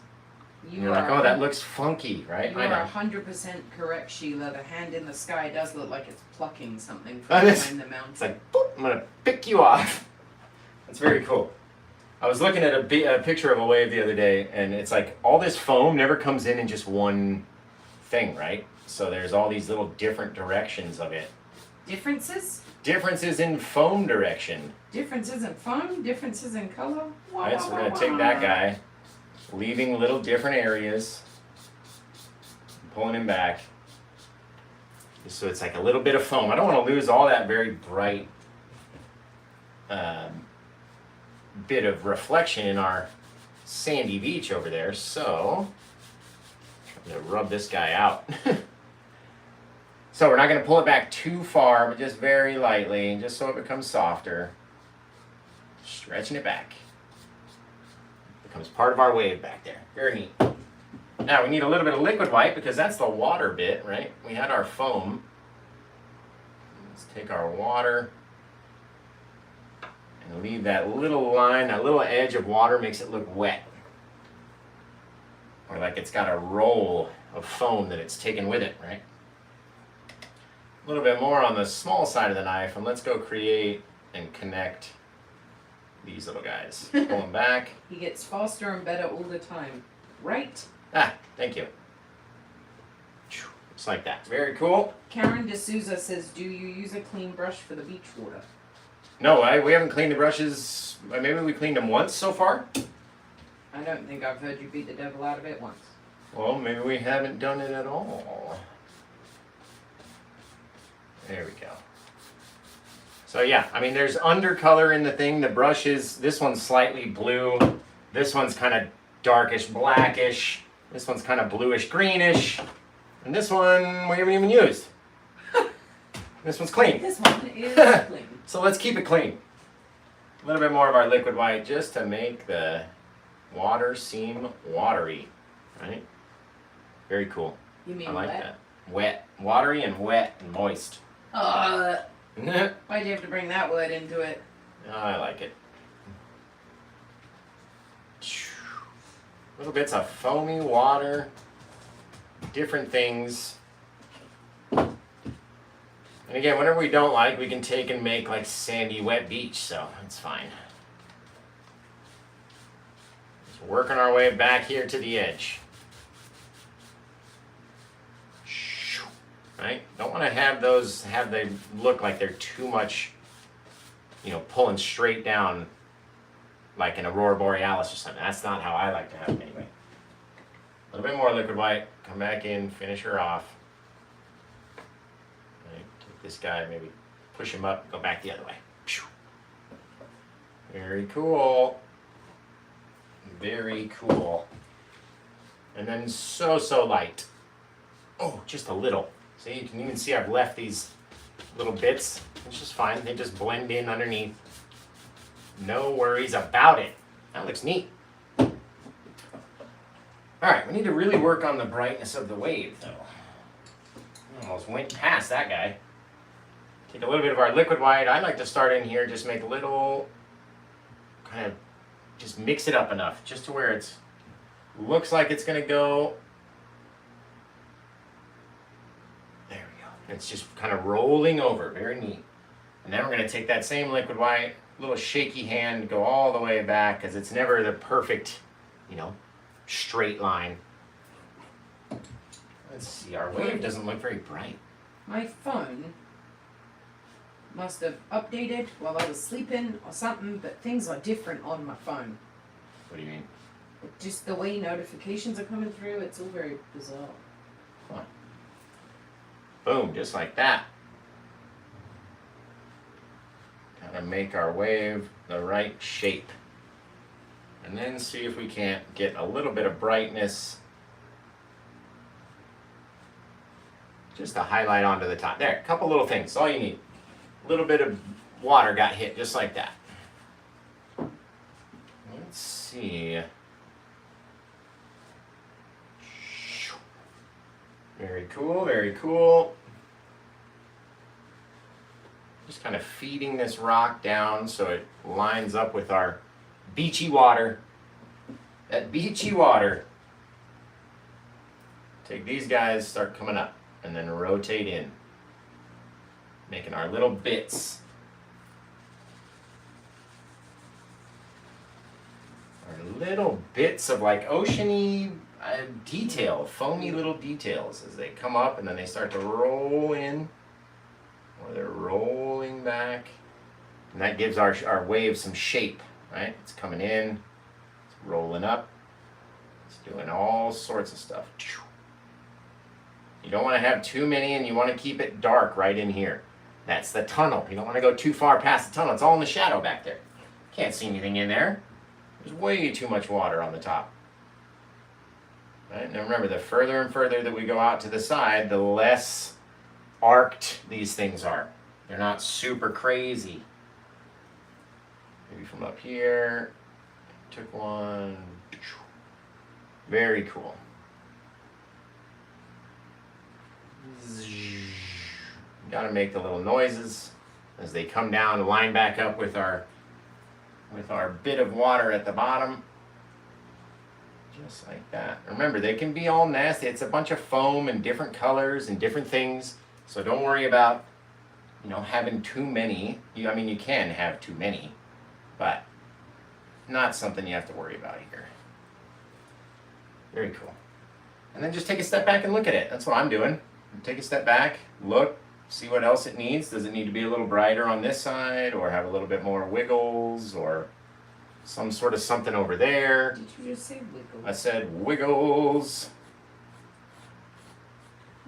And you're like, oh, that looks funky, right? You I know. are 100% correct, Sheila. The hand in the sky does look like it's plucking something from behind the mountain. It's like, boop, I'm gonna pick you off. That's very cool. I was looking at a picture of a wave the other day, and it's like all this foam never comes in just one thing, right? So there's all these little different directions of it. Differences? Differences in foam direction. Differences in foam? Differences in color? Wah, Right, so wah, we're wah, gonna take wah. that guy, leaving little different areas, pulling him back. So it's like a little bit of foam. I don't want to lose all that very bright bit of reflection in our sandy beach over there. So I'm gonna rub this guy out. So we're not gonna pull it back too far, but just very lightly, just so it becomes softer. Stretching it back. Becomes part of our wave back there. Very neat. Now we need a little bit of liquid white because that's the water bit, right? We had our foam. Let's take our water and leave that little line, that little edge of water makes it look wet. Or like it's got a roll of foam that it's taken with it, right? A little bit more on the small side of the knife, and let's go create and connect these little guys. Pull them back. He gets faster and better all the time. Right? Ah, thank you. Just like that. Very cool. Karen D'Souza says, do you use a clean brush for the beach water? No, we haven't cleaned the brushes. Maybe we cleaned them once so far. I don't think I've heard you beat the devil out of it once. Well, maybe we haven't done it at all. There we go. So yeah, I mean, there's undercolor in the thing. The brush is, this one's slightly blue. This one's kind of darkish blackish. This one's kind of bluish greenish. And this one we haven't even used. This one's clean. This one is clean. So let's keep it clean. A little bit more of our liquid white just to make the water seem watery, right? Very cool. You mean I like wet? that. Wet. Watery and wet and moist. Why'd you have to bring that word into it? I like it. Little bits of foamy water, different things. And again, whatever we don't like, we can take and make like sandy, wet beach, so it's fine. Just working our way back here to the edge. Right? Don't want to have those, they look like they're too much, you know, pulling straight down like an Aurora Borealis or something. That's not how I like to have them anyway. A little bit more liquid white, come back in, finish her off. Right, take this guy, maybe push him up, go back the other way. Very cool. Very cool. And then so light. Oh, just a little. See, you can even see I've left these little bits, which is fine. They just blend in underneath. No worries about it. That looks neat. All right, we need to really work on the brightness of the wave, though. Almost went past that guy. Take a little bit of our liquid white. I like to start in here, just make little, kind of, just mix it up enough, just to where it's, looks like it's gonna go. There we go. It's just kind of rolling over, very neat. And then we're gonna take that same liquid white, little shaky hand, go all the way back, because it's never the perfect, you know, straight line. Let's see, our wave doesn't look very bright. My phone must have updated while I was sleeping or something, but things are different on my phone. What do you mean? Just the way notifications are coming through, it's all very bizarre. Huh. Boom, just like that. Gotta make our wave the right shape. And then see if we can't get a little bit of brightness just to highlight onto the top. There, a couple little things, that's all you need. A little bit of water got hit just like that. Let's see. Very cool, very cool. Just kind of feeding this rock down so it lines up with our beachy water. That beachy water. Take these guys, start coming up, and then rotate in. Making our little bits. Our little bits of like oceany detail, foamy little details as they come up and then they start to roll in, or they're rolling back. And that gives our wave some shape, right? It's coming in, it's rolling up, it's doing all sorts of stuff. You don't want to have too many and you want to keep it dark right in here. That's the tunnel. You don't want to go too far past the tunnel. It's all in the shadow back there. Can't see anything in there. There's way too much water on the top. Right? Now remember, the further and further that we go out to the side, the less arced these things are. They're not super crazy. Maybe from up here, took one. Very cool. Got to make the little noises as they come down, line back up with our bit of water at the bottom. Just like that. Remember, they can be all nasty. It's a bunch of foam and different colors and different things. So don't worry about, having too many. I mean, you can have too many, but not something you have to worry about here. Very cool. And then just take a step back and look at it. That's what I'm doing. Take a step back, look, see what else it needs. Does it need to be a little brighter on this side, or have a little bit more wiggles, or some sort of something over there? Did you just say wiggles? I said wiggles.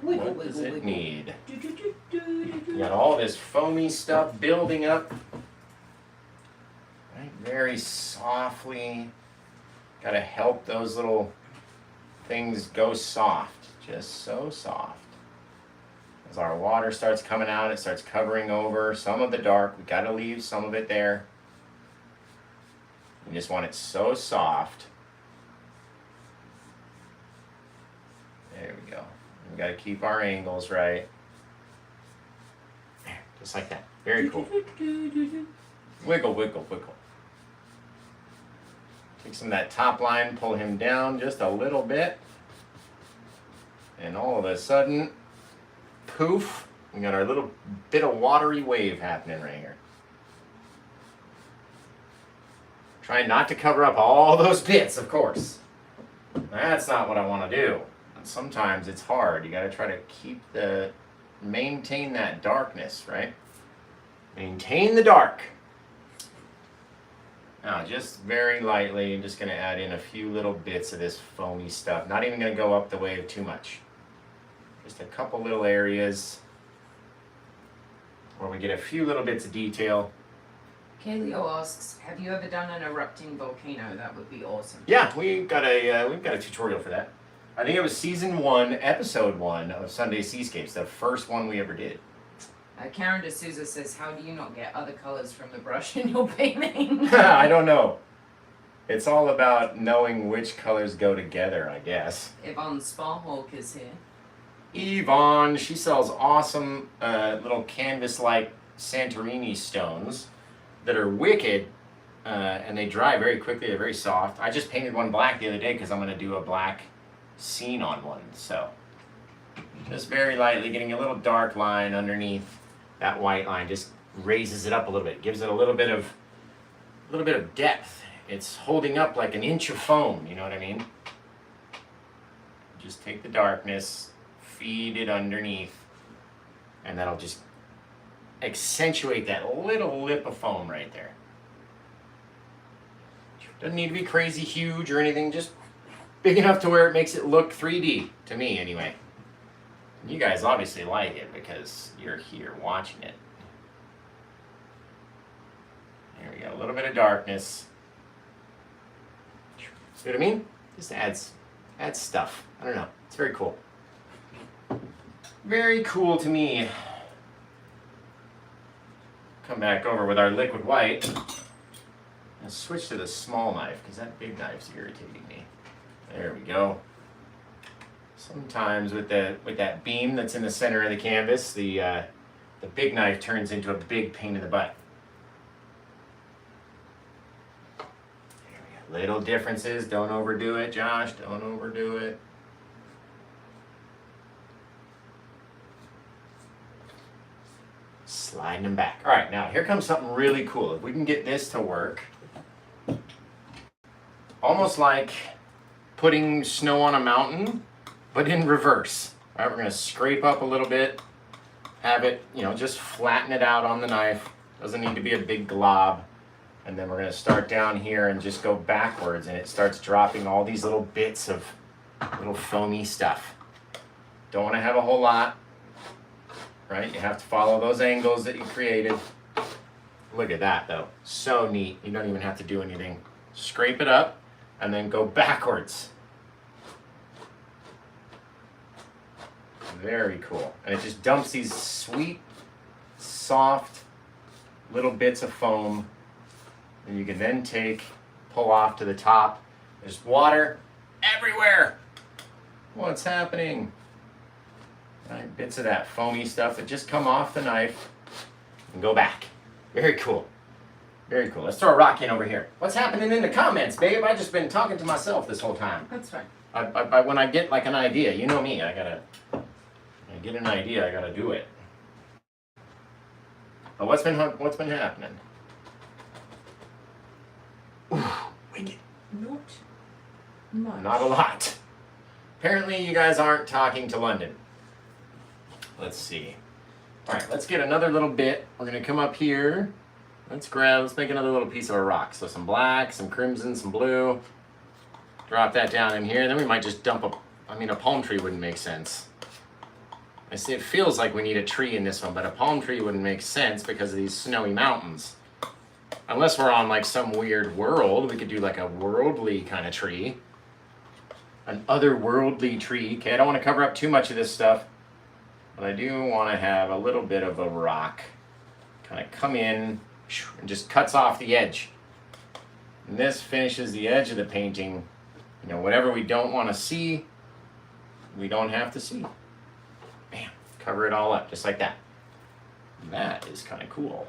Wiggle, What wiggle, does it wiggle. need? Do, do, do, do, do, do. You got all this foamy stuff building up. Right? Very softly. Got to help those little things go soft. Just so soft. As our water starts coming out, it starts covering over some of the dark. We got to leave some of it there. You just want it so soft. There we go. We got to keep our angles right. There, just like that. Very cool. Wiggle, wiggle, wiggle. Take some of that top line, pull him down just a little bit. And all of a sudden, poof, we got our little bit of watery wave happening right here. Trying not to cover up all those bits, of course. That's not what I want to do. Sometimes it's hard. You got to try to maintain that darkness, right? Maintain the dark. Now, just very lightly, I'm just going to add in a few little bits of this foamy stuff. Not even going to go up the wave too much. Just a couple little areas where we get a few little bits of detail. Kaleo asks, have you ever done an erupting volcano? That would be awesome. Yeah, we've got a tutorial for that. I think it was season 1, episode 1 of Sunday Seascapes, the first one we ever did. Karen D'Souza says, how do you not get other colors from the brush in your painting? I don't know. It's all about knowing which colors go together, I guess. Yvonne Sparhawk is here. Yvonne, she sells awesome little canvas-like Santorini stones that are wicked, and they dry very quickly. They're very soft. I just painted one black the other day because I'm going to do a black scene on one. So just very lightly getting a little dark line underneath that white line. Just raises it up a little bit. Gives it a little bit of depth. It's holding up like an inch of foam. You know what I mean? Just take the darkness, feed it underneath, and that'll just accentuate that little lip of foam right there. Doesn't need to be crazy huge or anything, just big enough to where it makes it look 3D, to me anyway. You guys obviously like it because you're here watching it. There we go, a little bit of darkness. See what I mean? Just adds stuff. I don't know, it's very cool. Very cool to me. Come back over with our liquid white. Let's switch to the small knife because that big knife's irritating me. There we go. Sometimes with that beam that's in the center of the canvas, the big knife turns into a big pain in the butt. There we go. Little differences. Don't overdo it, Josh. Don't overdo it. Sliding them back. All right, now here comes something really cool. If we can get this to work, almost like putting snow on a mountain, but in reverse. All right, we're gonna scrape up a little bit, have it, just flatten it out on the knife. Doesn't need to be a big glob. And then we're gonna start down here and just go backwards, and it starts dropping all these little bits of little foamy stuff. Don't wanna have a whole lot. Right? You have to follow those angles that you created. Look at that though. So neat. You don't even have to do anything. Scrape it up and then go backwards. Very cool. And it just dumps these sweet, soft little bits of foam. And you can then pull off to the top. There's water everywhere. What's happening? Right, bits of that foamy stuff that just come off the knife and go back. Very cool. Very cool. Let's throw a rock in over here. What's happening in the comments, babe? I've just been talking to myself this whole time. That's fine. When I get like an idea, you know me, when I get an idea, I gotta do it. But what's been happening? Ooh, wicked. Not much. Not a lot. Apparently you guys aren't talking to London. Let's see. All right, let's get another little bit. We're gonna come up here. Let's make another little piece of a rock. So some black, some crimson, some blue. Drop that down in here. And then we might just dump a palm tree wouldn't make sense. I see it feels like we need a tree in this one, but a palm tree wouldn't make sense because of these snowy mountains. Unless we're on like some weird world, we could do like a worldly kind of tree. An otherworldly tree. Okay, I don't want to cover up too much of this stuff. But I do want to have a little bit of a rock kind of come in and just cuts off the edge. And this finishes the edge of the painting. Whatever we don't want to see, we don't have to see. Bam, cover it all up just like that. And that is kind of cool.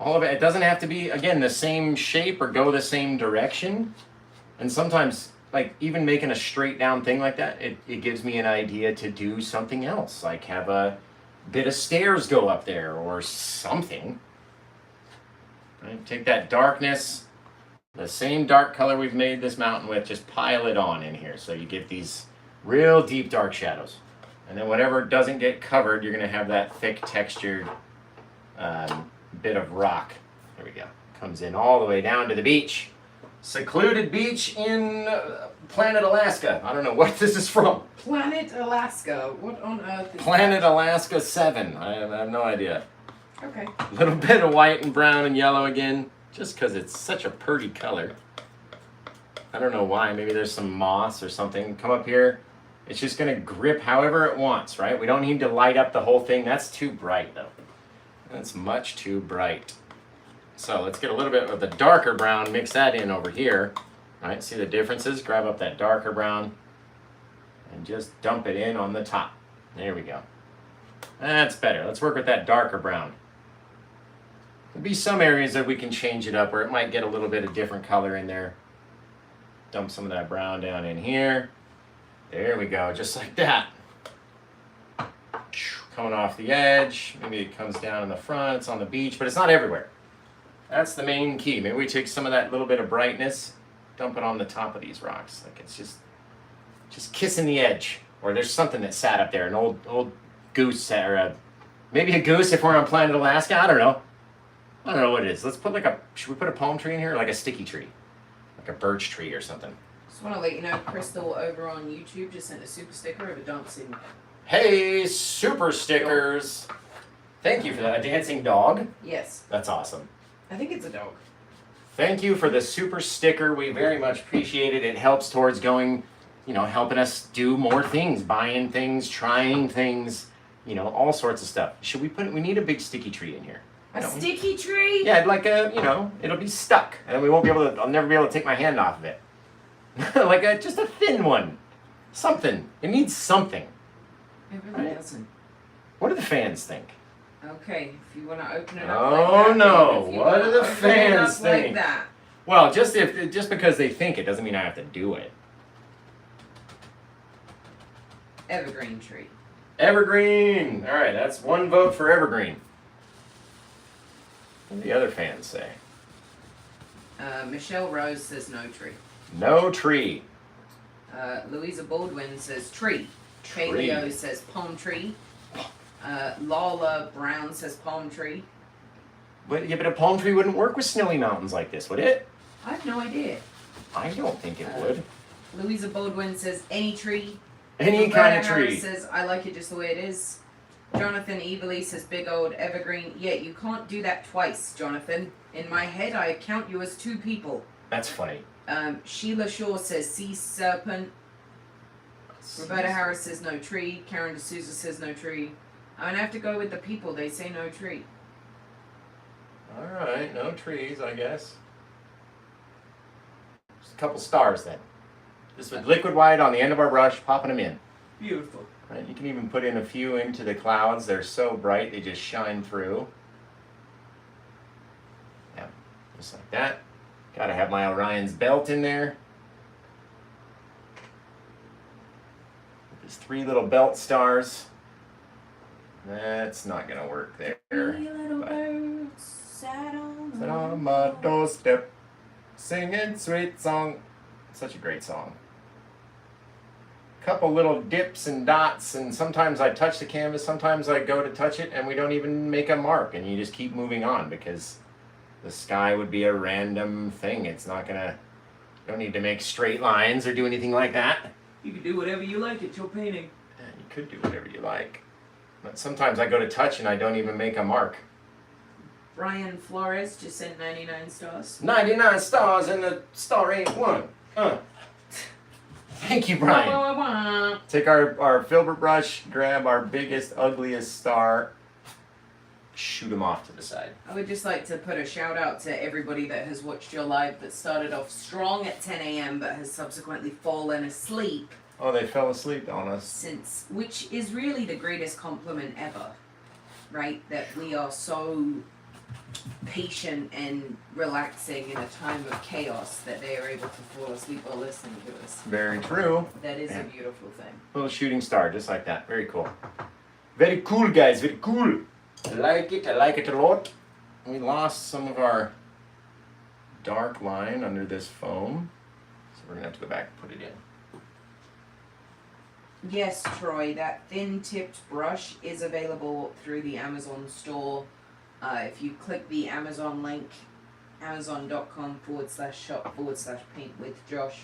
All of it doesn't have to be, again, the same shape or go the same direction. And sometimes, like even making a straight down thing like that, it gives me an idea to do something else, like have a bit of stairs go up there or something. Right? Take that darkness, the same dark color we've made this mountain with, just pile it on in here so you get these real deep dark shadows. And then whatever doesn't get covered, you're going to have that thick textured bit of rock. There we go. Comes in all the way down to the beach. Secluded beach in Planet Alaska. I don't know what this is from. Planet Alaska. What on earth is Planet Alaska 7. I have no idea. Okay. A little bit of white and brown and yellow again, just because it's such a pretty color. I don't know why. Maybe there's some moss or something. Come up here. It's just going to grip however it wants, right? We don't need to light up the whole thing. That's too bright, though. That's much too bright. So let's get a little bit of the darker brown, mix that in over here. All right, see the differences? Grab up that darker brown and just dump it in on the top. There we go. That's better. Let's work with that darker brown. There'll be some areas that we can change it up where it might get a little bit of different color in there. Dump some of that brown down in here. There we go, just like that. Coming off the edge. Maybe it comes down in the front. It's on the beach, but it's not everywhere. That's the main key. Maybe we take some of that little bit of brightness, dump it on the top of these rocks. Like it's just kissing the edge. Or there's something that sat up there, an old goose, or maybe a goose if we're on Planet Alaska. I don't know what it is. Let's put should we put a palm tree in here, or like a sticky tree? Like a birch tree or something. Just want to let you know, Crystal over on YouTube just sent a super sticker of a dancing. Hey, super stickers. Thank you for that. A dancing dog? Yes. That's awesome. I think it's a dog. Thank you for the super sticker. We very much appreciate it. It helps towards going, helping us do more things, buying things, trying things, all sorts of stuff. We need a big sticky tree in here. A sticky tree? Yeah, like a, it'll be stuck, and we won't be able to. I'll never be able to take my hand off of it. Like just a thin one. Something. It needs something. It really doesn't. What do the fans think? Okay, if you want to open it up Oh like that. no! If you What wanna do the open it fans up think? Like that. Well, just because they think it doesn't mean I have to do it. Evergreen tree. Evergreen. All right, that's one vote for evergreen. What do the other fans say? Michelle Rose says no tree. No tree. Louisa Baldwin says tree. Tree. Paleo says palm tree. Lala Brown says palm tree. But a palm tree wouldn't work with snowy mountains like this, would it? I have no idea. I don't think it would. Louisa Baldwin says any tree. Any Roberta kind of Harris tree. says I like it just the way it is. Jonathan Evilly says big old evergreen. Yeah, you can't do that twice, Jonathan. In my head, I count you as two people. That's funny. Sheila Shaw says sea serpent. Roberta Harris says no tree. Karen D'Souza says no tree. I'm gonna have to go with the people. They say no tree. All right, no trees, I guess. Just a couple stars then. Just with liquid white on the end of our brush, popping them in. Beautiful. Right, you can even put in a few into the clouds. They're so bright, they just shine through. Yeah, just like that. Gotta have my Orion's belt in there. There's 3 little belt stars. That's not gonna work there. Three little birds sat On my doorstep, singing sweet song. Such a great song. Couple little dips and dots, and sometimes I touch the canvas, sometimes I go to touch it and we don't even make a mark, and you just keep moving on because the sky would be a random thing. It's not gonna, you don't need to make straight lines or do anything like that. You can do whatever you like. It's your painting. Yeah, you could do whatever you like. But sometimes I go to touch and I don't even make a mark. Brian Flores just sent 99 stars. 99 stars and the star ain't one. Thank you, Brian. Take our filbert brush, grab our biggest, ugliest star, shoot them off to the side. I would just like to put a shout out to everybody that has watched your live that started off strong at 10 a.m. but has subsequently fallen asleep Oh, they fell asleep on us. since, which is really the greatest compliment ever, right? That we are so patient and relaxing in a time of chaos that they are able to fall asleep while listening to us. Very true. That is Yeah. a beautiful thing. Little shooting star, just like that. Very cool. Very cool, guys. Very cool. I like it. I like it a lot. We lost some of our dark line under this foam, so we're gonna have to go back and put it in. Yes, Troy, that thin-tipped brush is available through the Amazon store. If you click the Amazon link, amazon.com/shop/paint with Josh,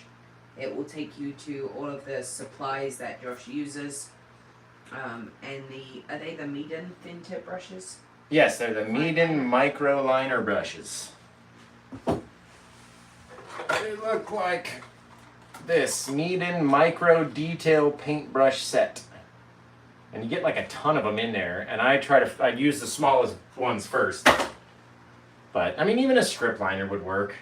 it will take you to all of the supplies that Josh uses. And are they the Meeden thin-tip brushes? Yes, they're the Meeden micro liner brushes. They look like this Meeden micro detail paintbrush set. And you get like a ton of them in there, and I'd use the smallest ones first. But, I mean, even a script liner would work.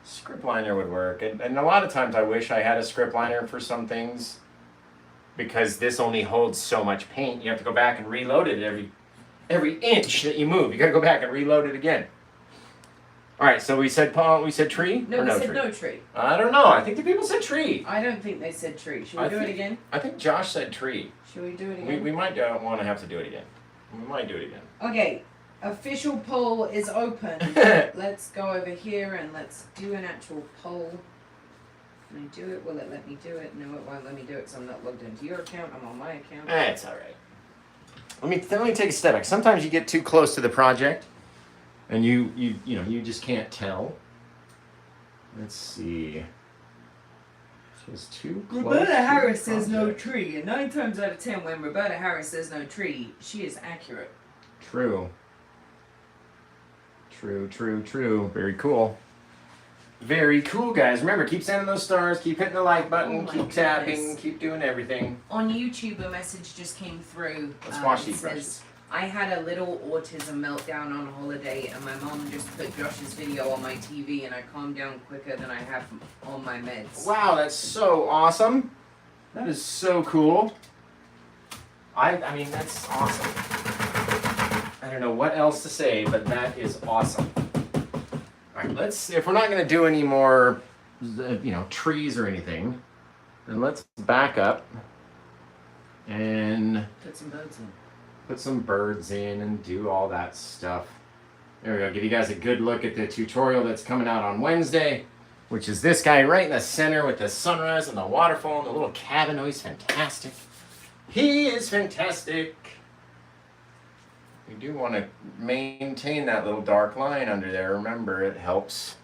Script liner would work, and a lot of times I wish I had a script liner for some things, because this only holds so much paint. You have to go back and reload it every inch that you move. You gotta go back and reload it again. Alright, so we said tree? No, or we no said tree? no tree. I don't know, I think the people said tree. I don't think they said tree. Should we do it again? I think Josh said tree. Should we do it again? We might want to have to do it again. We might do it again. Okay, official poll is open. Let's go over here and let's do an actual poll. Can I do it? Will it let me do it? No, it won't let me do it because I'm not logged into your account. I'm on my account. It's alright. Let me take a step back. Sometimes you get too close to the project and you just can't tell. Let's see. Just too close. Roberta to the Harris says no project. tree, and 9 times out of 10 when Roberta Harris says no tree, she is accurate. True. True. Very cool. Very cool, guys. Remember, keep sending those stars, keep hitting the like button, Oh my keep tapping, goodness. keep doing everything. On YouTube, a message just came through. Let's wash it these says, brushes. I had a little autism meltdown on holiday, and my mom just put Josh's video on my TV, and I calmed down quicker than I have on my meds. Wow, that's so awesome. That is so cool. I mean, that's awesome. I don't know what else to say, but that is awesome. All right, if we're not going to do any more, trees or anything, then let's back up and Put some birds in. Put some birds in and do all that stuff. There we go. Give you guys a good look at the tutorial that's coming out on Wednesday, which is this guy right in the center with the sunrise and the waterfall and the little cabin. Oh, he's fantastic. He is fantastic. We do want to maintain that little dark line under there. Remember, it helps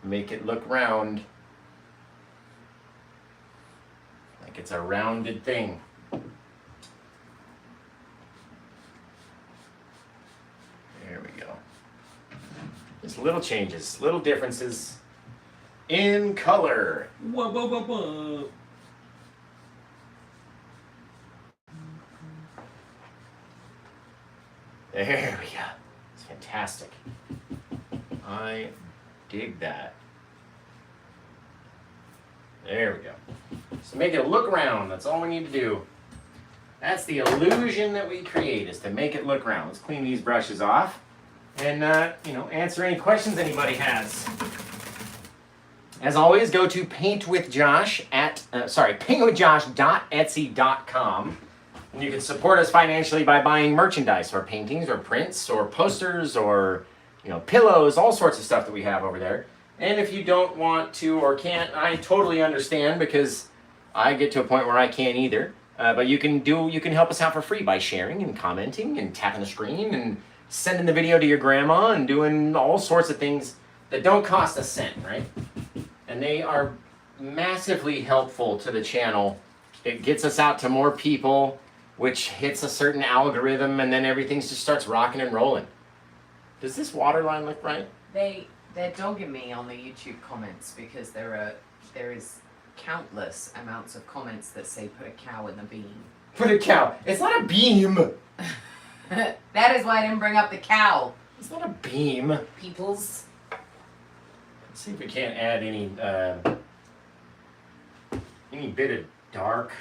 make it look round. Like it's a rounded thing. There we go. Just little changes, little differences in color. Whoa, whoa, whoa, whoa. There we go. It's fantastic. I dig that. There we go. Just make it look round. That's all we need to do. That's the illusion that we create, is to make it look round. Let's clean these brushes off and, answer any questions anybody has. As always, go to paintwithjosh.etsy.com. And you can support us financially by buying merchandise or paintings or prints or posters or, pillows, all sorts of stuff that we have over there. And if you don't want to or can't, I totally understand, because I get to a point where I can't either. But you can help us out for free by sharing and commenting and tapping the screen and sending the video to your grandma and doing all sorts of things that don't cost a cent, right? And they are massively helpful to the channel. It gets us out to more people, which hits a certain algorithm, and then everything just starts rocking and rolling. Does this water line look right? They're dogging me on the YouTube comments because there is countless amounts of comments that say put a cow in the beam. Put a cow. It's not a beam. That is why I didn't bring up the cow. It's not a beam. Peoples. Let's see if we can't add any bit of dark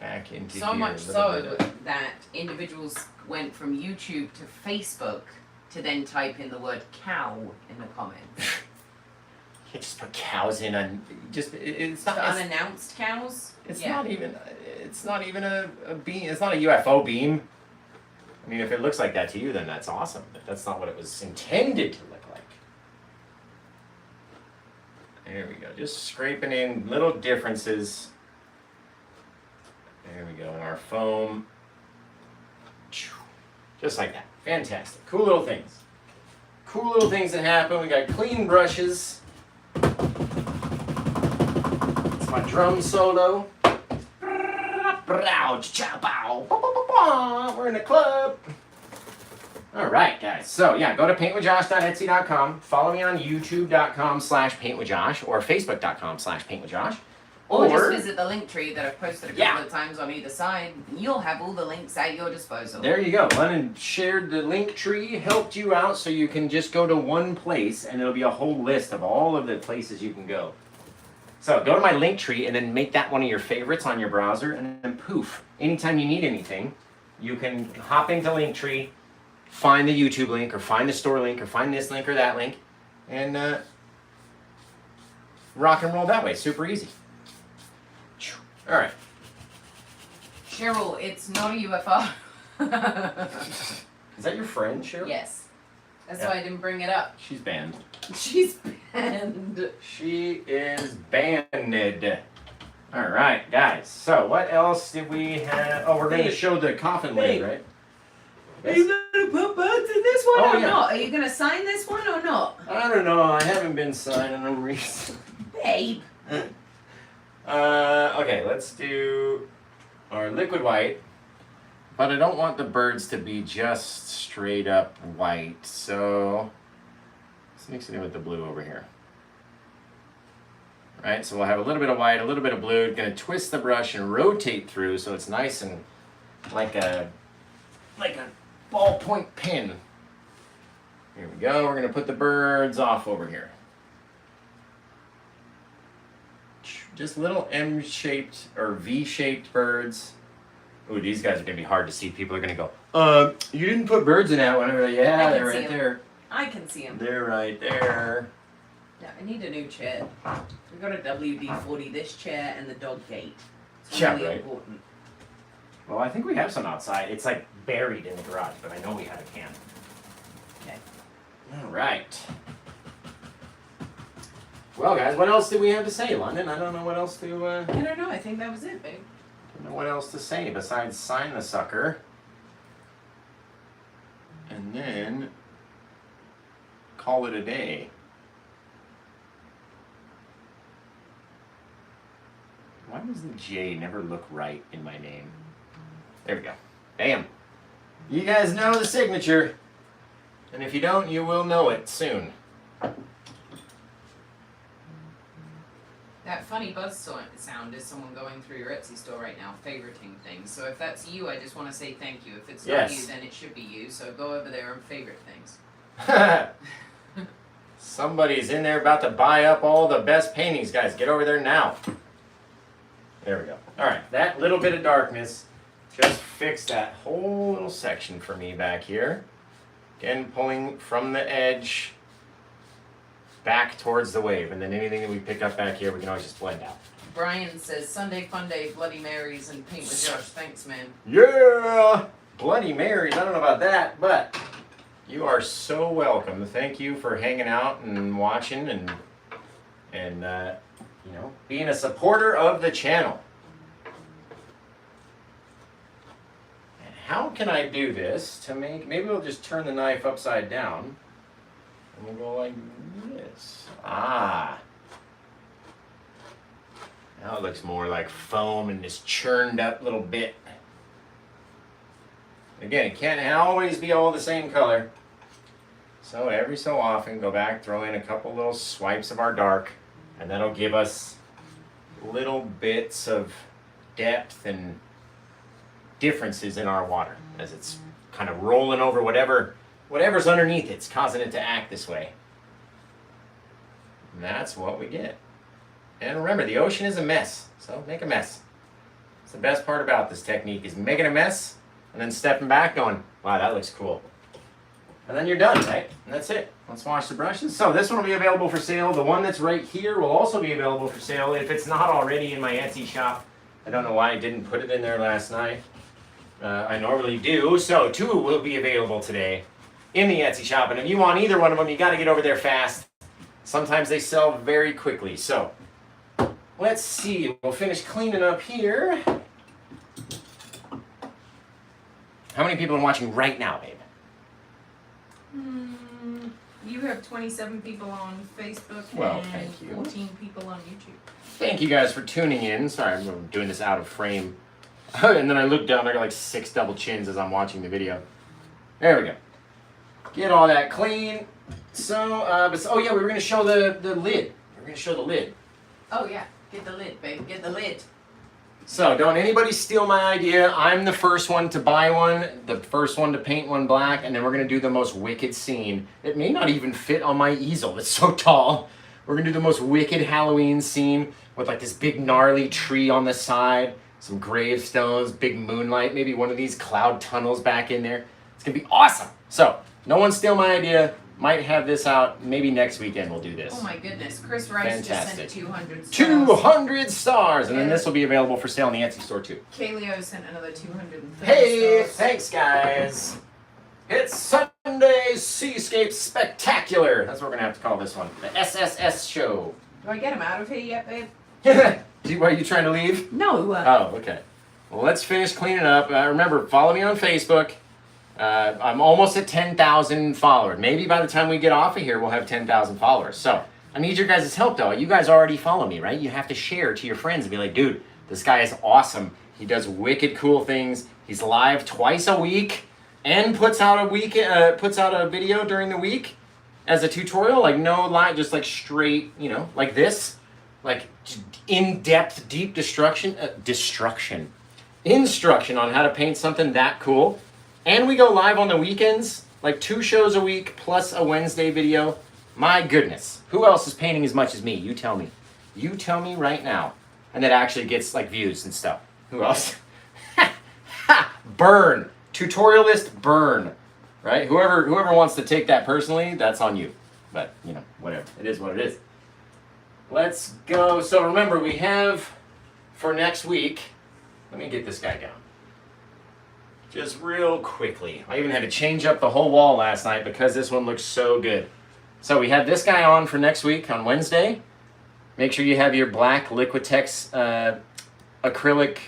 back into So here. much so that individuals went from YouTube to Facebook to then type in the word cow in the comments. You can't just put cows in on it's not The unannounced cows? It's Yeah. not even a beam. It's not a UFO beam. I mean, if it looks like that to you, then that's awesome. But that's not what it was intended to look like. There we go. Just scraping in little differences. There we go. And our foam. Just like that. Fantastic. Cool little things. Cool little things that happen. We got clean brushes. It's my drum solo. We're in a club. All right, guys. So, yeah, go to paintwithjosh.etsy.com. Follow me on youtube.com/paintwithjosh or facebook.com/paintwithjosh. Or just visit the link tree that I've posted a couple of times on either side. You'll have all the links at your disposal. There you go. Lennon shared the link tree, helped you out, so you can just go to one place and it'll be a whole list of all of the places you can go. So go to my link tree and then make that one of your favorites on your browser, and then poof. Anytime you need anything, you can hop into Linktree, find the YouTube link or find the store link or find this link or that link, and rock and roll that way. Super easy. All right. Cheryl, it's not a UFO. Is that your friend, Cheryl? Yes. That's why I didn't bring it up. She's banned. She's banned. She is banned. All right, guys. So what else did we have? Oh, we're going to show the coffin lid, right? Are you gonna put birds in this one Oh, or yeah. not? Are you going to sign this one or not? I don't know. I haven't been signing them recently. Babe. Okay, let's do our liquid white. But I don't want the birds to be just straight up white, so let's mix it in with the blue over here. Right, so we'll have a little bit of white, a little bit of blue. Gonna twist the brush and rotate through so it's nice and like a like a ballpoint pen. Here we go. We're going to put the birds off over here. Just little M-shaped or V-shaped birds. Ooh, these guys are going to be hard to see. People are going to go, you didn't put birds in that one. I'm like, yeah, they're right there. I can see them. They're right there. Yeah, I need a new chair. We got a WD-40, this chair, and the dog gate. It's Yeah, really right. important. Well, I think we have some outside. It's like buried in the garage, but I know we have a can. Okay. All right. Well, guys, what else do we have to say, London? I don't know what else to. I don't know. I think that was it, babe. Don't know what else to say besides sign the sucker, and then call it a day. Why does the J never look right in my name? There we go. Bam. You guys know the signature. And if you don't, you will know it soon. That funny buzz sound is someone going through your Etsy store right now, favoriting things. So if that's you, I just want to say thank you. If it's not you, then it should be you. So go over there and favorite things. Somebody's in there about to buy up all the best paintings, guys. Get over there now. There we go. All right, that little bit of darkness just fixed that whole little section for me back here. Again, pulling from the edge back towards the wave, and then anything that we pick up back here, we can always just blend out. Brian says, Sunday fun day, Bloody Marys, and paint with Josh. Thanks, man. Yeah! Bloody Marys, I don't know about that, but you are so welcome. Thank you for hanging out and watching and you know, being a supporter of the channel. And how can I do this to make, maybe we'll just turn the knife upside down and we'll go like this. Ah. Now it looks more like foam and this churned up little bit. Again, it can't always be all the same color. So every so often, go back, throw in a couple little swipes of our dark, and that'll give us little bits of depth and differences in our water as it's kind of rolling over whatever's underneath it's causing it to act this way. And that's what we get. And remember, the ocean is a mess, so make a mess. It's the best part about this technique is making a mess and then stepping back going, wow, that looks cool. And then you're done, right? And that's it. Let's wash the brushes. So this one will be available for sale. The one that's right here will also be available for sale if it's not already in my Etsy shop. I don't know why I didn't put it in there last night. I normally do. So 2 will be available today in the Etsy shop. And if you want either one of them, you got to get over there fast. Sometimes they sell very quickly. So let's see. We'll finish cleaning up here. How many people are watching right now, babe? You have 27 people on Facebook Well, and thank you. 14 people on YouTube. Thank you guys for tuning in. Sorry, I'm doing this out of frame. And then I look down, I got like 6 double chins as I'm watching the video. There we go. Get all that clean. So, oh yeah, we were going to show the lid. We're going to show the lid. Oh yeah, get the lid, babe, get the lid. So, don't anybody steal my idea. I'm the first one to buy one, the first one to paint one black, and then we're going to do the most wicked scene. It may not even fit on my easel, it's so tall. We're going to do the most wicked Halloween scene with like this big gnarly tree on the side, some gravestones, big moonlight, maybe one of these cloud tunnels back in there. It's going to be awesome. So, no one steal my idea. Might have this out. Maybe next weekend we'll do this. Oh my goodness, Chris Rice Fantastic. just sent 200 stars. 200 stars! And then this will be available for sale in the Etsy store too. Kaleo sent another 230 Hey, stars. thanks guys. It's Sunday Seascapes Spectacular. That's what we're gonna have to call this one. The SSS show. Do I get him out of here yet, babe? Are you trying to leave? No. Oh, okay. Well, let's finish cleaning up. Remember, follow me on Facebook. I'm almost at 10,000 followers. Maybe by the time we get off of here, we'll have 10,000 followers. So I need your guys' help, though. You guys already follow me, right? You have to share to your friends and be like, dude, this guy is awesome. He does wicked cool things. He's live twice a week and puts out a video during the week as a tutorial. Like no lie, just like straight, you know, like this, like in-depth, deep instruction on how to paint something that cool. And we go live on the weekends, like 2 shows a week plus a Wednesday video. My goodness, who else is painting as much as me? You tell me. You tell me right now. And that actually gets like views and stuff. Who else? Burn. Tutorialist burn. Right? Whoever wants to take that personally, that's on you. But, you know, whatever. It is what it is. Let's go. So remember, we have for next week, let me get this guy down. Just real quickly. I even had to change up the whole wall last night because this one looks so good. So we have this guy on for next week on Wednesday. Make sure you have your black Liquitex acrylic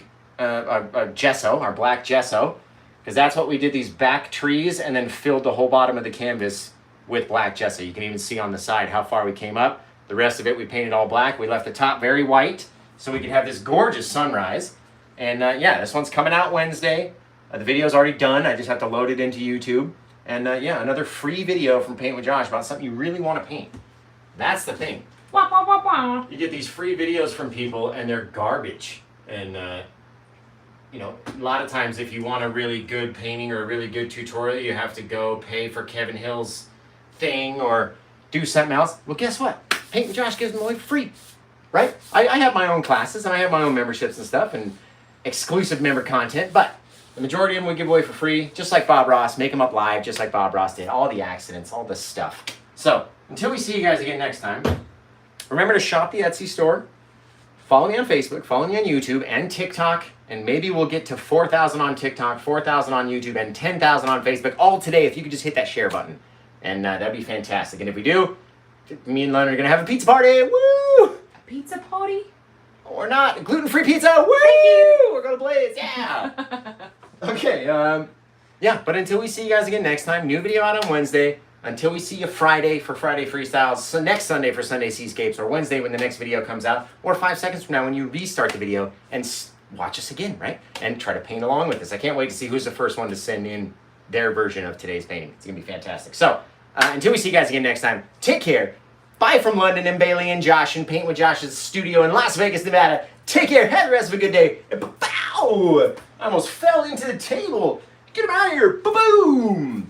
gesso, our black gesso, because that's what we did these back trees and then filled the whole bottom of the canvas with black gesso. You can even see on the side how far we came up. The rest of it we painted all black. We left the top very white so we could have this gorgeous sunrise. And yeah, this one's coming out Wednesday. The video's already done. I just have to load it into YouTube. And yeah, another free video from Paint with Josh about something you really want to paint. That's the thing. You get these free videos from people and they're garbage. And you know, a lot of times if you want a really good painting or a really good tutorial, you have to go pay for Kevin Hill's thing or do something else. Well, guess what? Paint with Josh gives them away free, right? I have my own classes and I have my own memberships and stuff and exclusive member content, but the majority of them we give away for free, just like Bob Ross. Make them up live, just like Bob Ross did. All the accidents, all this stuff. So, until we see you guys again next time, remember to shop the Etsy store. Follow me on Facebook, follow me on YouTube and TikTok, and maybe we'll get to 4,000 on TikTok, 4,000 on YouTube, and 10,000 on Facebook all today if you could just hit that share button. And that'd be fantastic. And if we do, me and Leonard are going to have a pizza party. Woo! A pizza party? Or not. Gluten-free pizza. Woo! We're going to Blaze. Yeah! Okay, yeah, but until we see you guys again next time, new video out on Wednesday. Until we see you Friday for Friday Freestyles, so next Sunday for Sunday Seascapes, or Wednesday when the next video comes out, or 5 seconds from now when you restart the video and watch us again, right? And try to paint along with us. I can't wait to see who's the first one to send in their version of today's painting. It's going to be fantastic. So, until we see you guys again next time, take care. Bye from London and Bailey and Josh and Paint with Josh's studio in Las Vegas, Nevada. Take care. Have the rest of a good day. And pow! I almost fell into the table. Get him out of here. Ba-boom!